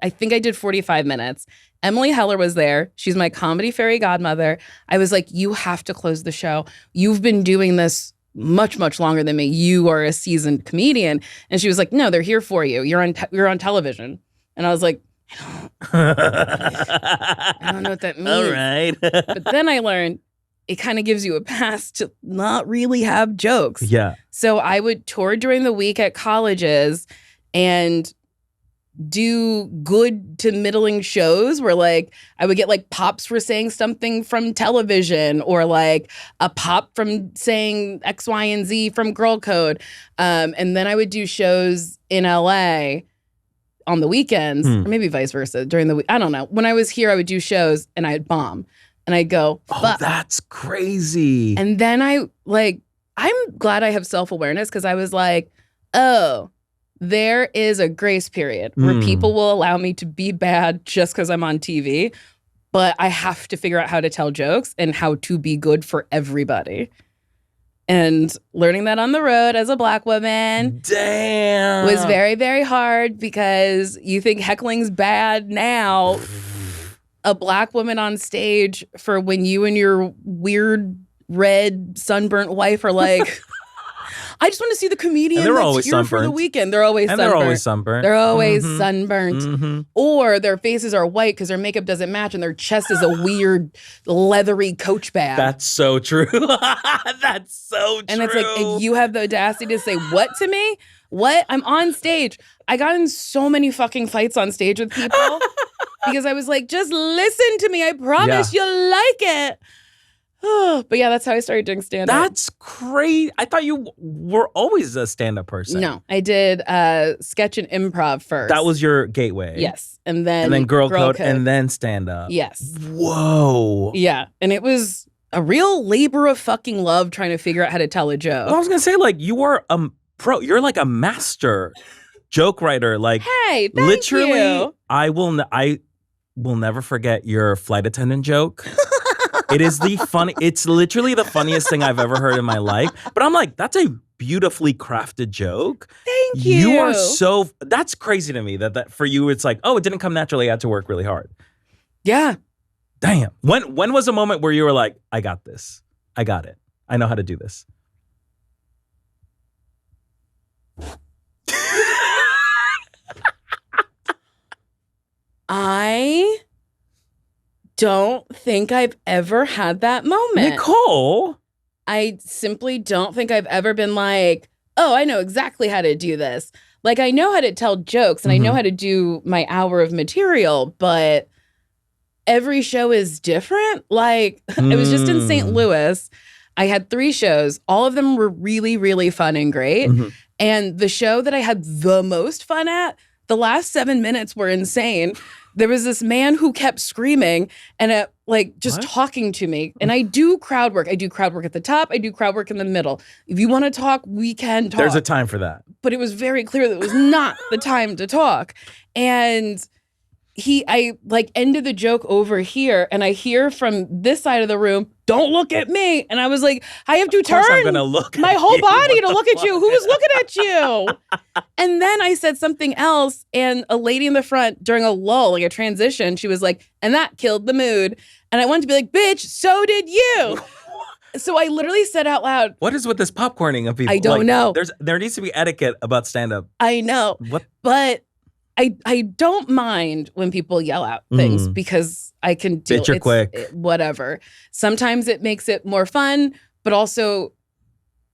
I think I did 45 minutes. Emily Heller was there. She's my comedy fairy godmother. I was like, you have to close the show. You've been doing this much, much longer than me. You are a seasoned comedian. And she was like, no, they're here for you. You're on television. And I was like, I don't know what that means. All right. But then I learned it kind of gives you a pass to not really have jokes. Yeah. So I would tour during the week at colleges and do good to middling shows where like I would get like pops for saying something from television or like a pop from saying X, Y, and Z from Girl Code. And then I would do shows in LA on the weekends or maybe vice versa during the week. I don't know. When I was here, I would do shows and I'd bomb and I'd go, fuck. Oh, that's crazy. And then I'm glad I have self-awareness because I was like, oh, there is a grace period where people will allow me to be bad just because I'm on TV, but I have to figure out how to tell jokes and how to be good for everybody. And learning that on the road as a Black woman was very, very hard because you think heckling's bad now. A Black woman on stage for when you and your weird red sunburnt wife are like... I just want to see the comedian that's here for the weekend. They're always sunburnt. They're always sunburnt. They're always sunburnt. Or their faces are white because their makeup doesn't match and their chest is a weird leathery Coach bag. That's so true. That's so true. And it's like, and you have the audacity to say what to me? What? I'm on stage. I got in so many fucking fights on stage with people because I was like, just listen to me. I promise you'll like it. But yeah, that's how I started doing stand-up. That's great. I thought you were always a stand-up person. No, I did sketch and improv first. That was your gateway. Yes. And then Girl Code, and then stand-up. Yes. Whoa. Yeah. And it was a real labor of fucking love trying to figure out how to tell a joke. Well, I was gonna say, like, you are a pro. You're like a master joke writer. Like, hey, thank literally, you. I will never forget your flight attendant joke. It is it's literally the funniest thing I've ever heard in my life. But I'm like, that's a beautifully crafted joke. Thank you. You are that's crazy to me that for you, it's like, oh, it didn't come naturally. I had to work really hard. Yeah. Damn. When was a moment where you were like, I got this. I got it. I know how to do this. I don't think I've ever had that moment. Nicole. I simply don't think I've ever been like, oh, I know exactly how to do this. Like, I know how to tell jokes and I know how to do my hour of material, but every show is different. Like, I was just in St. Louis. I had 3 shows. All of them were really, really fun and great. And the show that I had the most fun at, the last 7 minutes were insane. There was this man who kept screaming and just talking to me. And I do crowd work. I do crowd work at the top. I do crowd work in the middle. If you want to talk, we can talk. There's a time for that. But it was very clear that it was not the time to talk. And I ended the joke over here, and I hear from this side of the room, "Don't look at me." And I was like, I have to turn I'm gonna look my at whole you. body to look at you. Who was looking at you? And then I said something else, and a lady in the front during a lull, like a transition, she was like, and that killed the mood. And I wanted to be like, bitch, so did you. So I literally said out loud, what is with this popcorning of people? I don't know. There needs to be etiquette about stand-up. I know. What? But I don't mind when people yell out things because I can do Bitch, you're quick. Whatever. Sometimes it makes it more fun, but also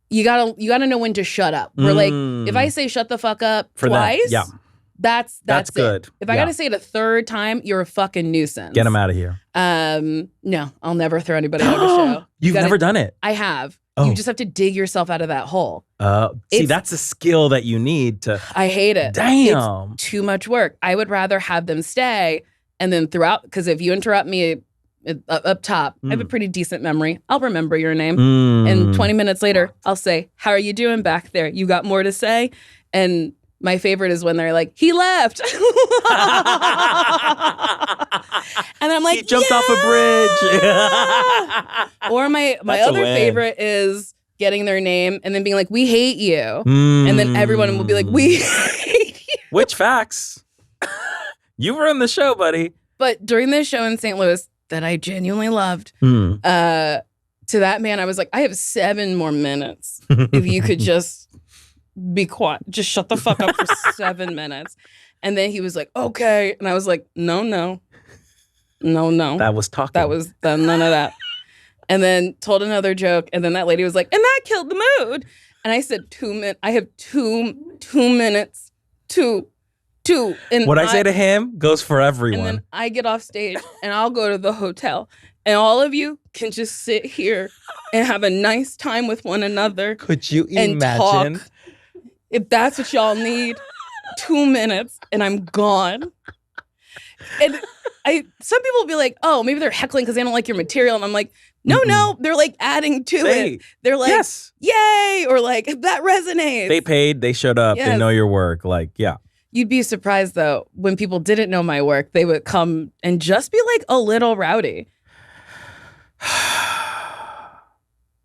you gotta know when to shut up. We're like, if I say shut the fuck up twice, that's good. If I gotta say it a third time, you're a fucking nuisance. Get them out of here. No, I'll never throw anybody out of a show. You've never done it? I have. Oh. You just have to dig yourself out of that hole. See, that's a skill that you need to. I hate it. Damn. It's too much work. I would rather have them stay and then throughout, because if you interrupt me up top, I have a pretty decent memory. I'll remember your name. And 20 minutes later, I'll say, how are you doing back there? You got more to say? And my favorite is when they're like, he left. And I'm like, he jumped off a bridge. Or my other favorite is getting their name and then being like, we hate you. And then everyone will be like, we hate you. Which facts? You were in the show, buddy. But during this show in St. Louis that I genuinely loved, to that man, I was like, I have 7 more minutes. If you could just be quiet, just shut the fuck up for 7 minutes. And then he was like, okay. And I was like, no. That was talking. That was none of that. And then told another joke. And then that lady was like, and that killed the mood. And I said, 2 minutes. I have 2 minutes. Two. And what I say to him goes for everyone. And then I get off stage and I'll go to the hotel. And all of you can just sit here and have a nice time with one another. Could you and imagine? Talk. If that's what y'all need, 2 minutes and I'm gone. And some people will be like, oh, maybe they're heckling because they don't like your material. And I'm like, no, they're like adding to it. They're like, yes. Yay, or like, that resonates. They paid, they showed up, they know your work. Like, yeah. You'd be surprised though, when people didn't know my work, they would come and just be like a little rowdy.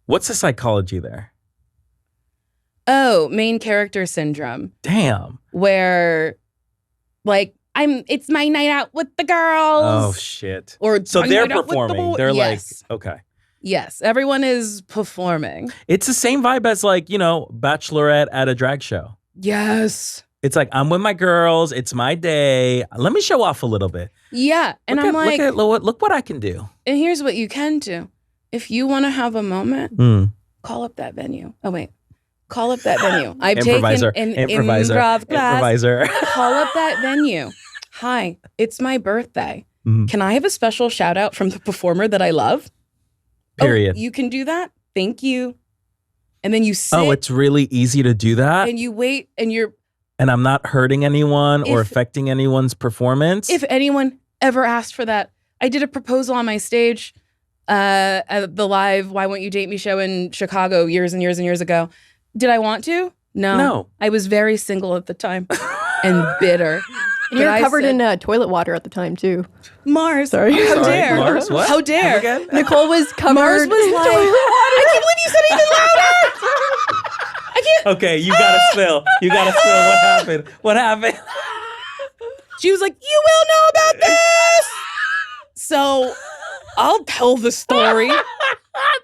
What's the psychology there? Oh, main character syndrome. Damn. Where, like, it's my night out with the girls. Oh, shit. Or so they're performing. They're yes. like, okay. Yes, everyone is performing. It's the same vibe as like, Bachelorette at a drag show. Yes. It's like, I'm with my girls. It's my day. Let me show off a little bit. Yeah. And look what I can do. And here's what you can do. If you want to have a moment, call up that venue. Oh, wait. Call up that venue. I've taken an improv class. Call up that venue. Hi, it's my birthday. Can I have a special shout out from the performer that I love? Period. Oh, you can do that? Thank you. And then you sit. Oh, it's really easy to do that? And you wait and And I'm not hurting anyone or affecting anyone's performance? If anyone ever asked for that, I did a proposal on my stage at the live Why Won't You Date Me show in Chicago years and years and years ago. Did I want to? No. I was very single at the time and bitter. And you were covered in toilet water at the time, too. Mars. Sorry. How dare. Mars, what? How dare. Nicole was covered. Mars was like, I can't believe you said even louder. I can't. Okay, you gotta spill. You gotta spill. What happened? What happened? She was like, you will know about this. So I'll tell the story.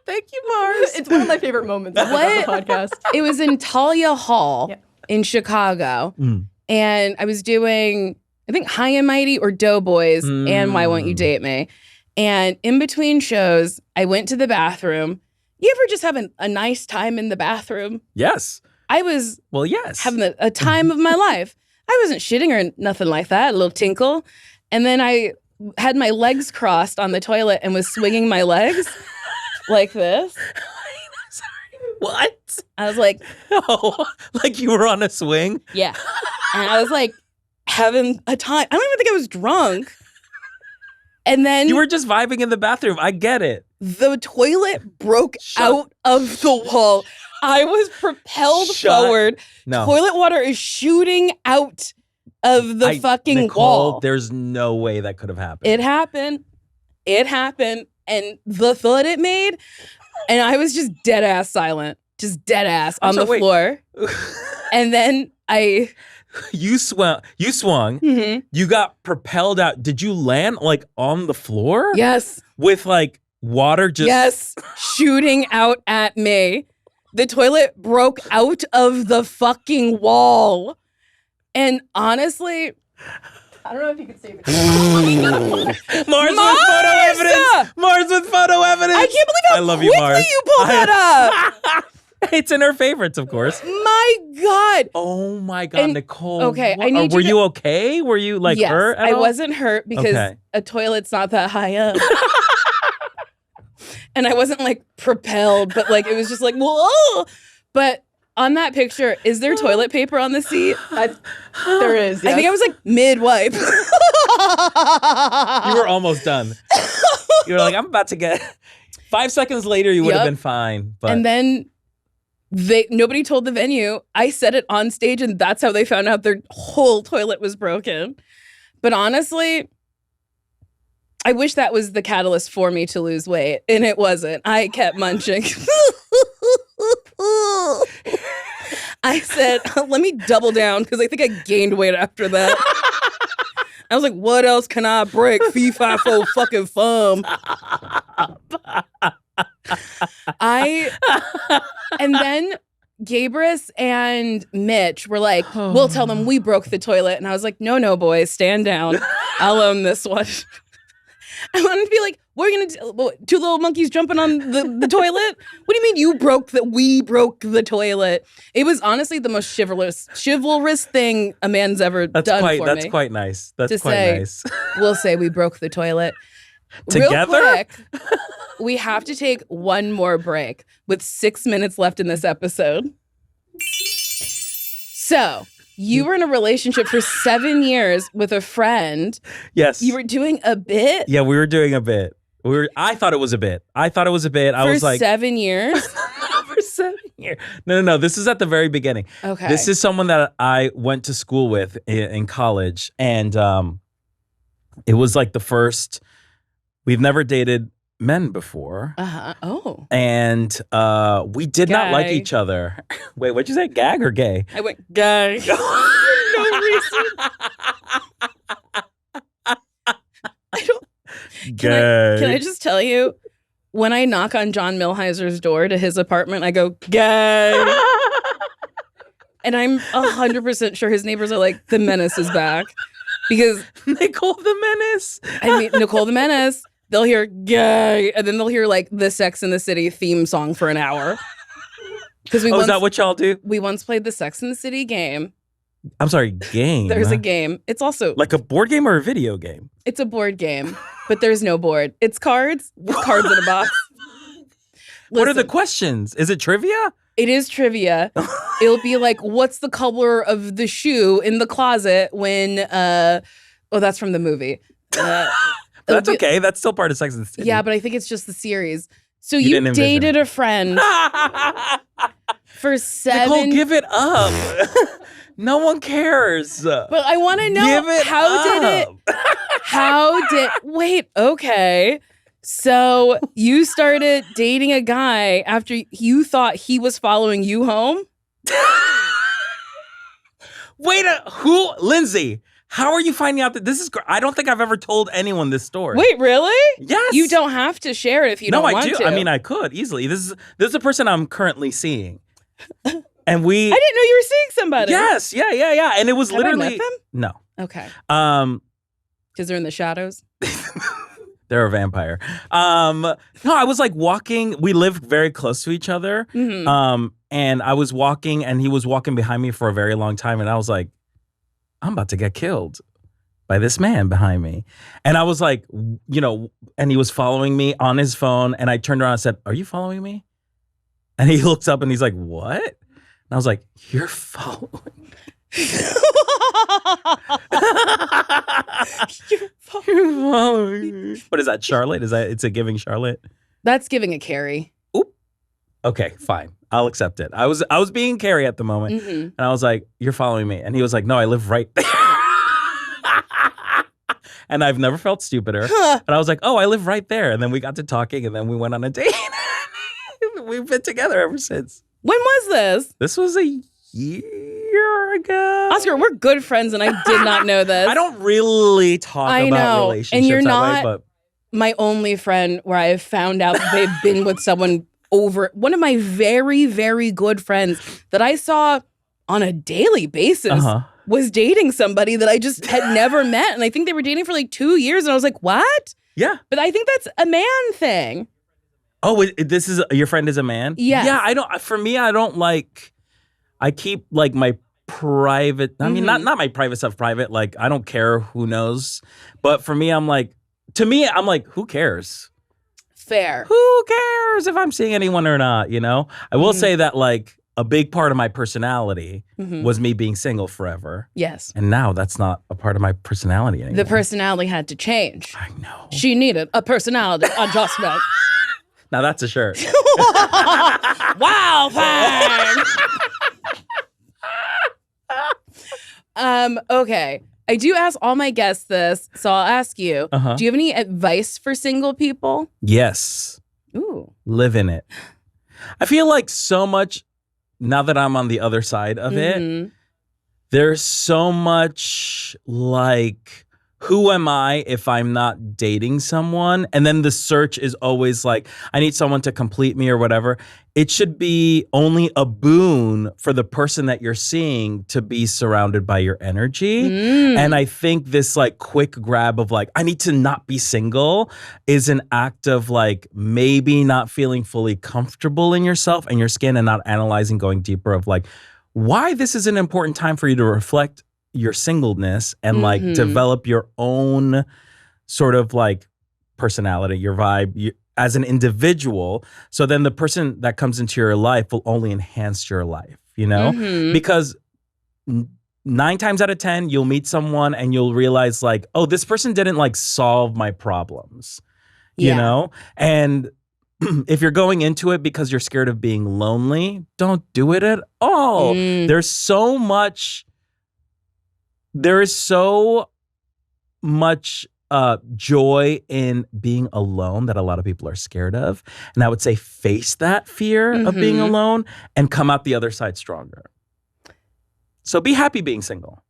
Thank you, Mars. It's one of my favorite moments of the podcast. It was in Talia Hall in Chicago. And I was doing, I think, High and Mighty or Doughboys and Why Won't You Date Me? And in between shows, I went to the bathroom. You ever just have a nice time in the bathroom? Yes. I was having a time of my life. I wasn't shitting or nothing like that, a little tinkle. And then I had my legs crossed on the toilet and was swinging my legs like this. What? I was like... Oh, like you were on a swing? Yeah. And I was like having a time. I don't even think I was drunk. And then... You were just vibing in the bathroom. I get it. The toilet broke out of the wall. I was propelled forward. No. Toilet water is shooting out of the fucking Nicole, wall. There's no way that could have happened. It happened. It happened. And the thud it made... And I was just dead ass silent, just dead ass on the floor. And then You swung. Mm-hmm. You got propelled out. Did you land like on the floor? Yes. With like water just. Yes. Shooting out at me. The toilet broke out of the fucking wall. And honestly, I don't know if you could save it. Mars with photo evidence. Mars with photo evidence. I can't believe how quickly you pulled that up. It's in her favorites, of course. My God. Oh my God, And- Nicole. okay, what- I need were you to- you okay? Were you like Yes, hurt at I all? wasn't hurt because a toilet's not that high up. And I wasn't like propelled, but like it was just like, whoa. But on that picture, is there toilet paper on the seat? There is. Yes. I think I was like mid-wipe. You were almost done. You were like, I'm about to get... 5 seconds later, you would have been fine. But And then nobody told the venue. I said it on stage, and that's how they found out their whole toilet was broken. But honestly, I wish that was the catalyst for me to lose weight, and it wasn't. I kept munching. I said, let me double down, because I think I gained weight after that. I was like, what else can I break? Fee, fi, fo, fucking fum. And then Gabrus and Mitch were like, we'll tell them we broke the toilet. And I was like, no, boys, stand down. I'll own this one. I wanted to be like, what are you gonna do? Two little monkeys jumping on the toilet? What do you mean we broke the toilet? It was honestly the most chivalrous thing a man's ever done for me. That's quite nice. That's quite nice. We'll say we broke the toilet. Together? Real quick, we have to take one more break with 6 minutes left in this episode. So, you were in a relationship for 7 years with a friend. Yes. You were doing a bit? Yeah, we were doing a bit. I thought it was a bit. I was like... For 7 years? For 7 years. No. This is at the very beginning. Okay. This is someone that I went to school with in college. And it was like the first... We've never dated men before. Oh. And we did not like each other. Wait, what'd you say? Gag or gay? I went gay. For no reason. I don't. Can I just tell you, when I knock on John Milheiser's door to his apartment, I go, gay. And I'm 100% sure his neighbors are like, the menace is back. Because Nicole the Menace. I mean, Nicole the Menace. They'll hear gay, and then they'll hear like the Sex and the City theme song for an hour. Because is that what y'all do? We once played the Sex and the City game. I'm sorry, game. There's a game. It's also like a board game or a video game. It's a board game, but there's no board. It's cards. With cards in a box. What are the questions? Is it trivia? It is trivia. It'll be like, what's the color of the shoe in the closet when? Oh, that's from the movie. That's okay. That's still part of Sex and the City. Yeah, but I think it's just the series. So you dated a friend for 7... Nicole, give it up. No one cares. But I want to know wait, okay. So you started dating a guy after you thought he was following you home? Wait, who? Lindsay, how are you finding out that this is... I don't think I've ever told anyone this story. Wait, really? Yes. You don't have to share it if you don't want to. No, I do. I mean, I could easily. This is a person I'm currently seeing. And I didn't know you were seeing somebody. Yes, yeah. And it was literally... Have I met them? No. Okay. Because they're in the shadows? They're a vampire. No, I was like walking. We lived very close to each other. Mm-hmm. And I was walking and he was walking behind me for a very long time. And I was like, I'm about to get killed by this man behind me. And I was like, and he was following me on his phone. And I turned around and said, are you following me? And he looks up and he's like, what? And I was like, you're following me. You're following me. What is that, Charlotte? It's a giving Charlotte? That's giving a Carrie. Oop. Okay, fine. I'll accept it. I was being Carrie at the moment. Mm-hmm. And I was like, you're following me. And he was like, no, I live right there. And I've never felt stupider. And I was like, oh, I live right there. And then we got to talking and then we went on a date. We've been together ever since. When was this? This was a year ago. Oscar, we're good friends and I did not know this. I don't really talk about relationships and you're not that way, but my only friend where I have found out that they've been with someone over one of my very, very good friends that I saw on a daily basis was dating somebody that I just had never met. And I think they were dating for like 2 years. And I was like, what? Yeah. But I think that's a man thing. Oh, this is your friend is a man? Yes. Yeah. I don't like, I keep like my private, I mean, not my private stuff private. Like, I don't care who knows. But for me, I'm like, who cares? Fair. Who cares if I'm seeing anyone or not, I will say that like a big part of my personality was me being single forever. Yes. And now that's not a part of my personality anymore. The personality had to change. I know. She needed a personality adjustment. Now that's a shirt. Wow, fine. Okay. I do ask all my guests this, so I'll ask you. Do you have any advice for single people? Yes. Ooh. Live in it. I feel like so much, now that I'm on the other side of it, there's so much like, who am I if I'm not dating someone? And then the search is always like, I need someone to complete me or whatever. It should be only a boon for the person that you're seeing to be surrounded by your energy. And I think this like quick grab of like, I need to not be single is an act of like maybe not feeling fully comfortable in yourself and your skin and not analyzing, going deeper of like, why this is an important time for you to reflect your singleness and like develop your own sort of like personality, your vibe as an individual. So then the person that comes into your life will only enhance your life, because 9 times out of 10, you'll meet someone and you'll realize like, oh, this person didn't like solve my problems, you know? And if you're going into it because you're scared of being lonely, don't do it at all. There is so much joy in being alone that a lot of people are scared of. And I would say face that fear of being alone and come out the other side stronger. So be happy being single.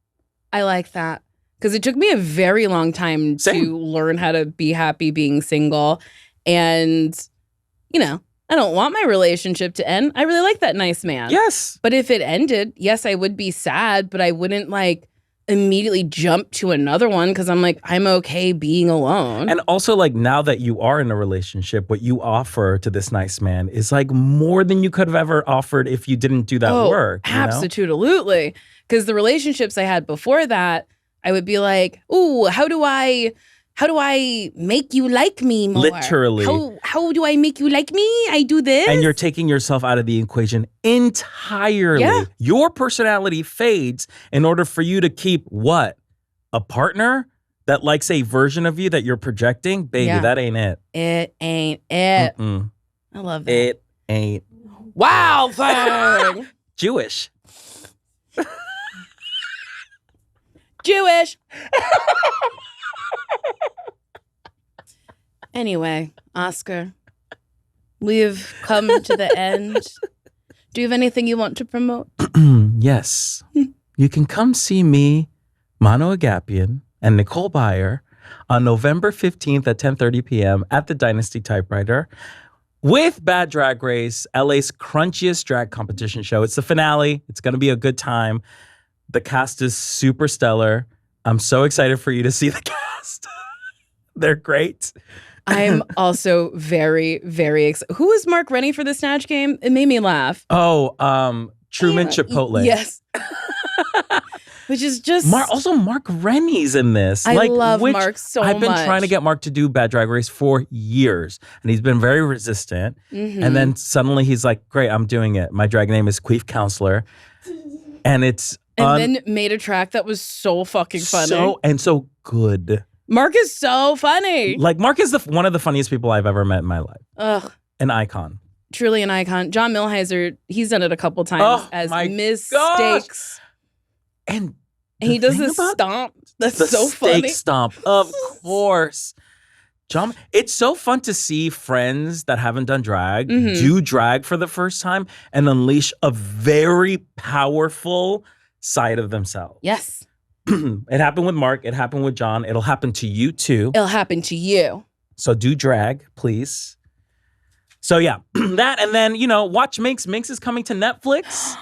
I like that. Because it took me a very long time to learn how to be happy being single. And, I don't want my relationship to end. I really like that nice man. Yes. But if it ended, yes, I would be sad, but I wouldn't like immediately jump to another one because I'm like, I'm okay being alone. And also like now that you are in a relationship, what you offer to this nice man is like more than you could have ever offered if you didn't do that work. Absolutely. Because the relationships I had before that, I would be like, ooh, how do I make you like me more? Literally. How do I make you like me? I do this. And you're taking yourself out of the equation entirely. Yeah. Your personality fades in order for you to keep what? A partner that likes a version of you that you're projecting, baby, that ain't it. It ain't it. Mm-mm. I love that. It ain't. Wow, thing. Jewish. Jewish. Anyway, Oscar, we've come to the end. Do you have anything you want to promote? Yes. You can come see me, Mano Agapian, and Nicole Byer on November 15th at 10:30 p.m. at the Dynasty Typewriter with Bad Drag Race, LA's crunchiest drag competition show. It's the finale. It's going to be a good time. The cast is super stellar. I'm so excited for you to see the cast. They're great. I'm also very, very excited. Who was Mark Rennie for the Snatch Game? It made me laugh. Oh, Truman Chipotle. Yes. Which is just... Also, Mark Rennie's in this. I love Mark so much. I've been trying to get Mark to do Bad Drag Race for years, and he's been very resistant. Mm-hmm. And then suddenly he's like, great, I'm doing it. My drag name is Queef Counselor. And it's... And then made a track that was so fucking funny. So good. Mark is so funny. Like, Mark is one of the funniest people I've ever met in my life. Ugh. An icon. Truly an icon. John Milheiser, he's done it a couple times as mistakes. Gosh. And he does this stomp. That's so funny. The steak stomp, of course. John, it's so fun to see friends that haven't done drag do drag for the first time and unleash a very powerful side of themselves. Yes. It happened with Mark. It happened with John. It'll happen to you too. It'll happen to you. So do drag, please. So yeah, that, and then, watch Minx. Minx is coming to Netflix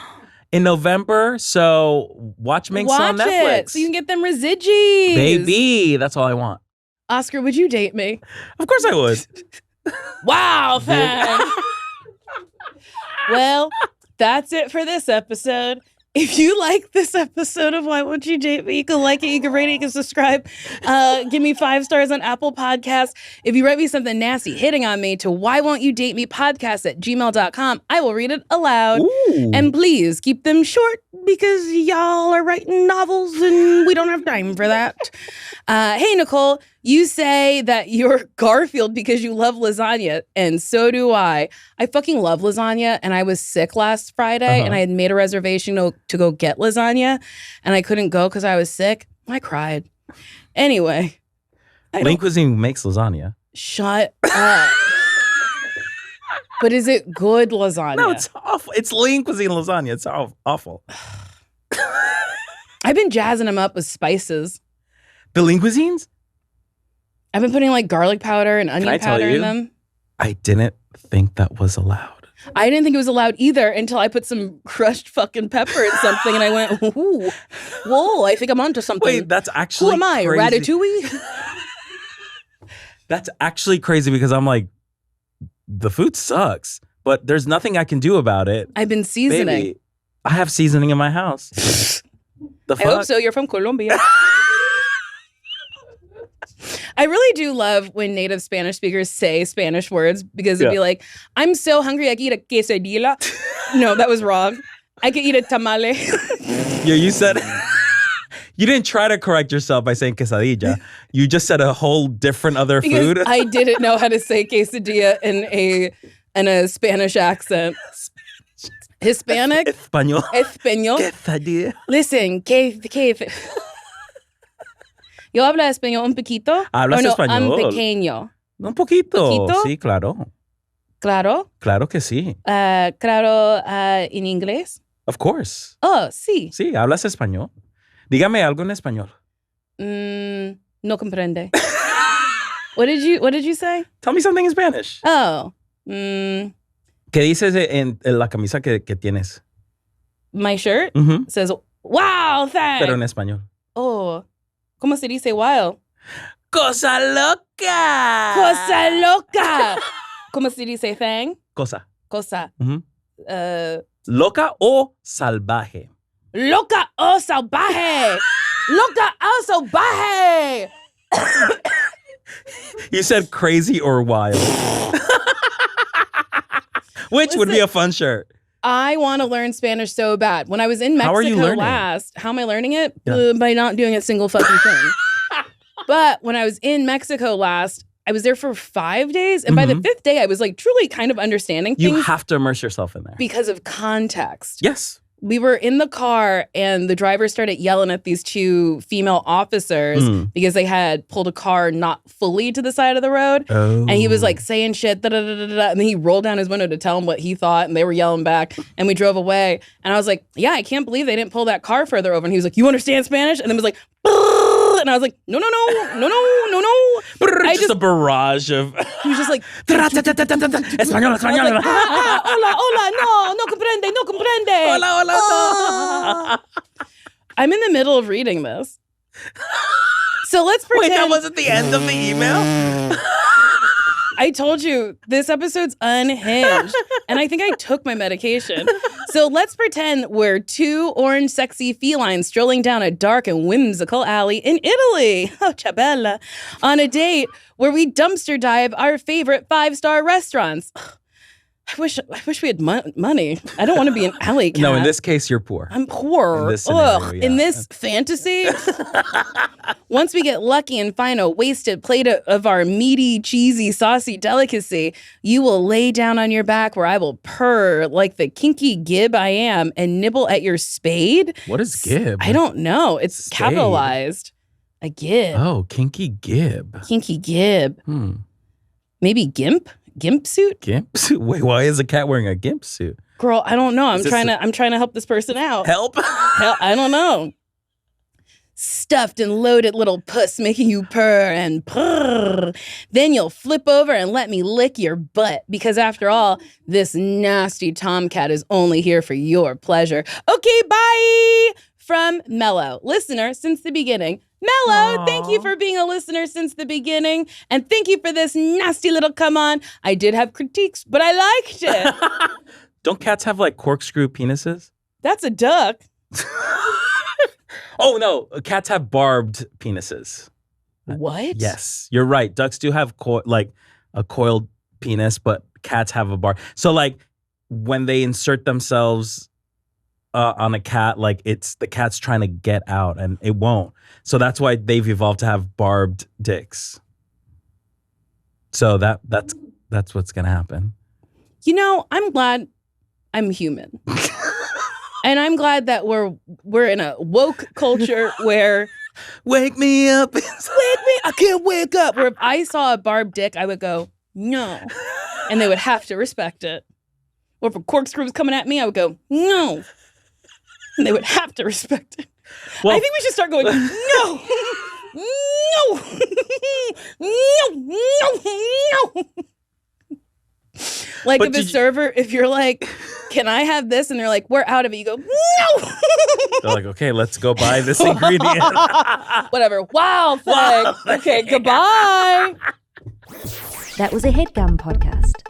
in November. So watch Minx on Netflix. It so you can get them residues. Baby, that's all I want. Oscar, would you date me? Of course I would. Wow, fan. Well, that's it for this episode. If you like this episode of Why Won't You Date Me, you can like it, you can rate it, you can subscribe. Give me 5 stars on Apple Podcasts. If you write me something nasty hitting on me to whywontyoudatemepodcast@gmail.com, I will read it aloud. Ooh. And please keep them short because y'all are writing novels and we don't have time for that. Hey, Nicole, you say that you're Garfield because you love lasagna, and so do I. I fucking love lasagna, and I was sick last Friday, and I had made a reservation to go get lasagna, and I couldn't go because I was sick. I cried. Anyway. Lean Cuisine makes lasagna. Shut up. But is it good lasagna? No, it's awful. It's Lean Cuisine lasagna. It's awful. I've been jazzing them up with spices. The Lean Cuisines? I've been putting like garlic powder and onion powder in them. I didn't think that was allowed. I didn't think it was allowed either until I put some crushed fucking pepper in something and I went, ooh, whoa, I think I'm onto something. Wait, that's actually Who am I, crazy. Ratatouille? That's actually crazy because I'm like, the food sucks, but there's nothing I can do about it. I've been seasoning. Baby, I have seasoning in my house. The fuck? I hope so. You're from Colombia. I really do love when native Spanish speakers say Spanish words because it'd be like, I'm so hungry I could eat a quesadilla. No, that was wrong. I could eat a tamale. Yeah, you said... You didn't try to correct yourself by saying quesadilla. You just said a whole different other because food. I didn't know how to say quesadilla in a Spanish accent. Hispanic? Español. Quesadilla. Listen, ¿Yo hablo español un poquito? ¿Hablas español? Un pequeño. Un poquito. ¿Poquito? Sí, claro. ¿Claro? Claro que sí. ¿Claro en inglés? Of course. Oh, sí. Sí, hablas español. Dígame algo en español. No comprende. What did you say? Tell me something in Spanish. Oh. ¿Qué dices en la camisa que tienes? My shirt says, wow, thanks. Pero en español. Oh. ¿Cómo se dice wow? Cosa loca. Cosa loca. ¿Cómo se dice thing? Cosa. Cosa. Loca o salvaje. Loca o salvaje. Loca o salvaje. You said crazy or wild. Which would be a fun shirt. I want to learn Spanish so bad. When I was in Mexico how are you learning? last, how am I learning it? By not doing a single fucking thing. But when I was in Mexico last, I was there for 5 days. And by the 5th day, I was like truly kind of understanding things. You have to immerse yourself in there. Because of context. Yes. We were in the car and the driver started yelling at these 2 female officers because they had pulled a car not fully to the side of the road. Oh. And he was like saying shit, da, da, da, da, da, and then he rolled down his window to tell them what he thought and they were yelling back and we drove away. And I was like, yeah, I can't believe they didn't pull that car further over. And he was like, you understand Spanish? And then was like, brrr, and I was like, no. Just a barrage of... He was just like... Español. Hola, no comprende. Hola, no. I'm in the middle of reading this. So let's pretend... Wait, that wasn't the end of the email? I told you, this episode's unhinged. And I think I took my medication. So let's pretend we're 2 orange sexy felines strolling down a dark and whimsical alley in Italy. Oh, ciabella. On a date where we dumpster dive our favorite 5-star restaurants. I wish we had money. I don't want to be an alley cat. No, in this case, you're poor. I'm poor. In this scenario, yeah. In this fantasy, once we get lucky and find a wasted plate of our meaty, cheesy, saucy delicacy, you will lay down on your back where I will purr like the kinky gib I am and nibble at your spade. What is gib? I don't know. It's Spade. Capitalized. A gib. Oh, kinky gib. Kinky gib. Maybe gimp? Gimp suit? Gimp suit? Wait, why is a cat wearing a gimp suit? Girl, I don't know. I'm trying to help this person out. Help? I don't know. Stuffed and loaded little puss making you purr and purr. Then you'll flip over and let me lick your butt because after all, this nasty tomcat is only here for your pleasure. Okay, bye! From Mello, listener since the beginning. Mello, thank you for being a listener since the beginning. And thank you for this nasty little come on. I did have critiques, but I liked it. Don't cats have like corkscrew penises? That's a duck. Oh, no. Cats have barbed penises. What? Yes, you're right. Ducks do have like a coiled penis, but cats have a barb. So like when they insert themselves on a cat, like the cat's trying to get out and it won't. So that's why they've evolved to have barbed dicks. So that's what's gonna happen. You know, I'm glad I'm human. And I'm glad that we're in a woke culture where wake me up. I can't wake up. Where if I saw a barbed dick, I would go, no. And they would have to respect it. Or if a corkscrew was coming at me, I would go, no. And they would have to respect it. Well, I think we should start going, no, no. Like if a server, if you're like, can I have this? And they're like, we're out of it. You go, no. They're like, okay, let's go buy this ingredient. Whatever. Wow thing. Okay, goodbye. That was a HeadGum podcast.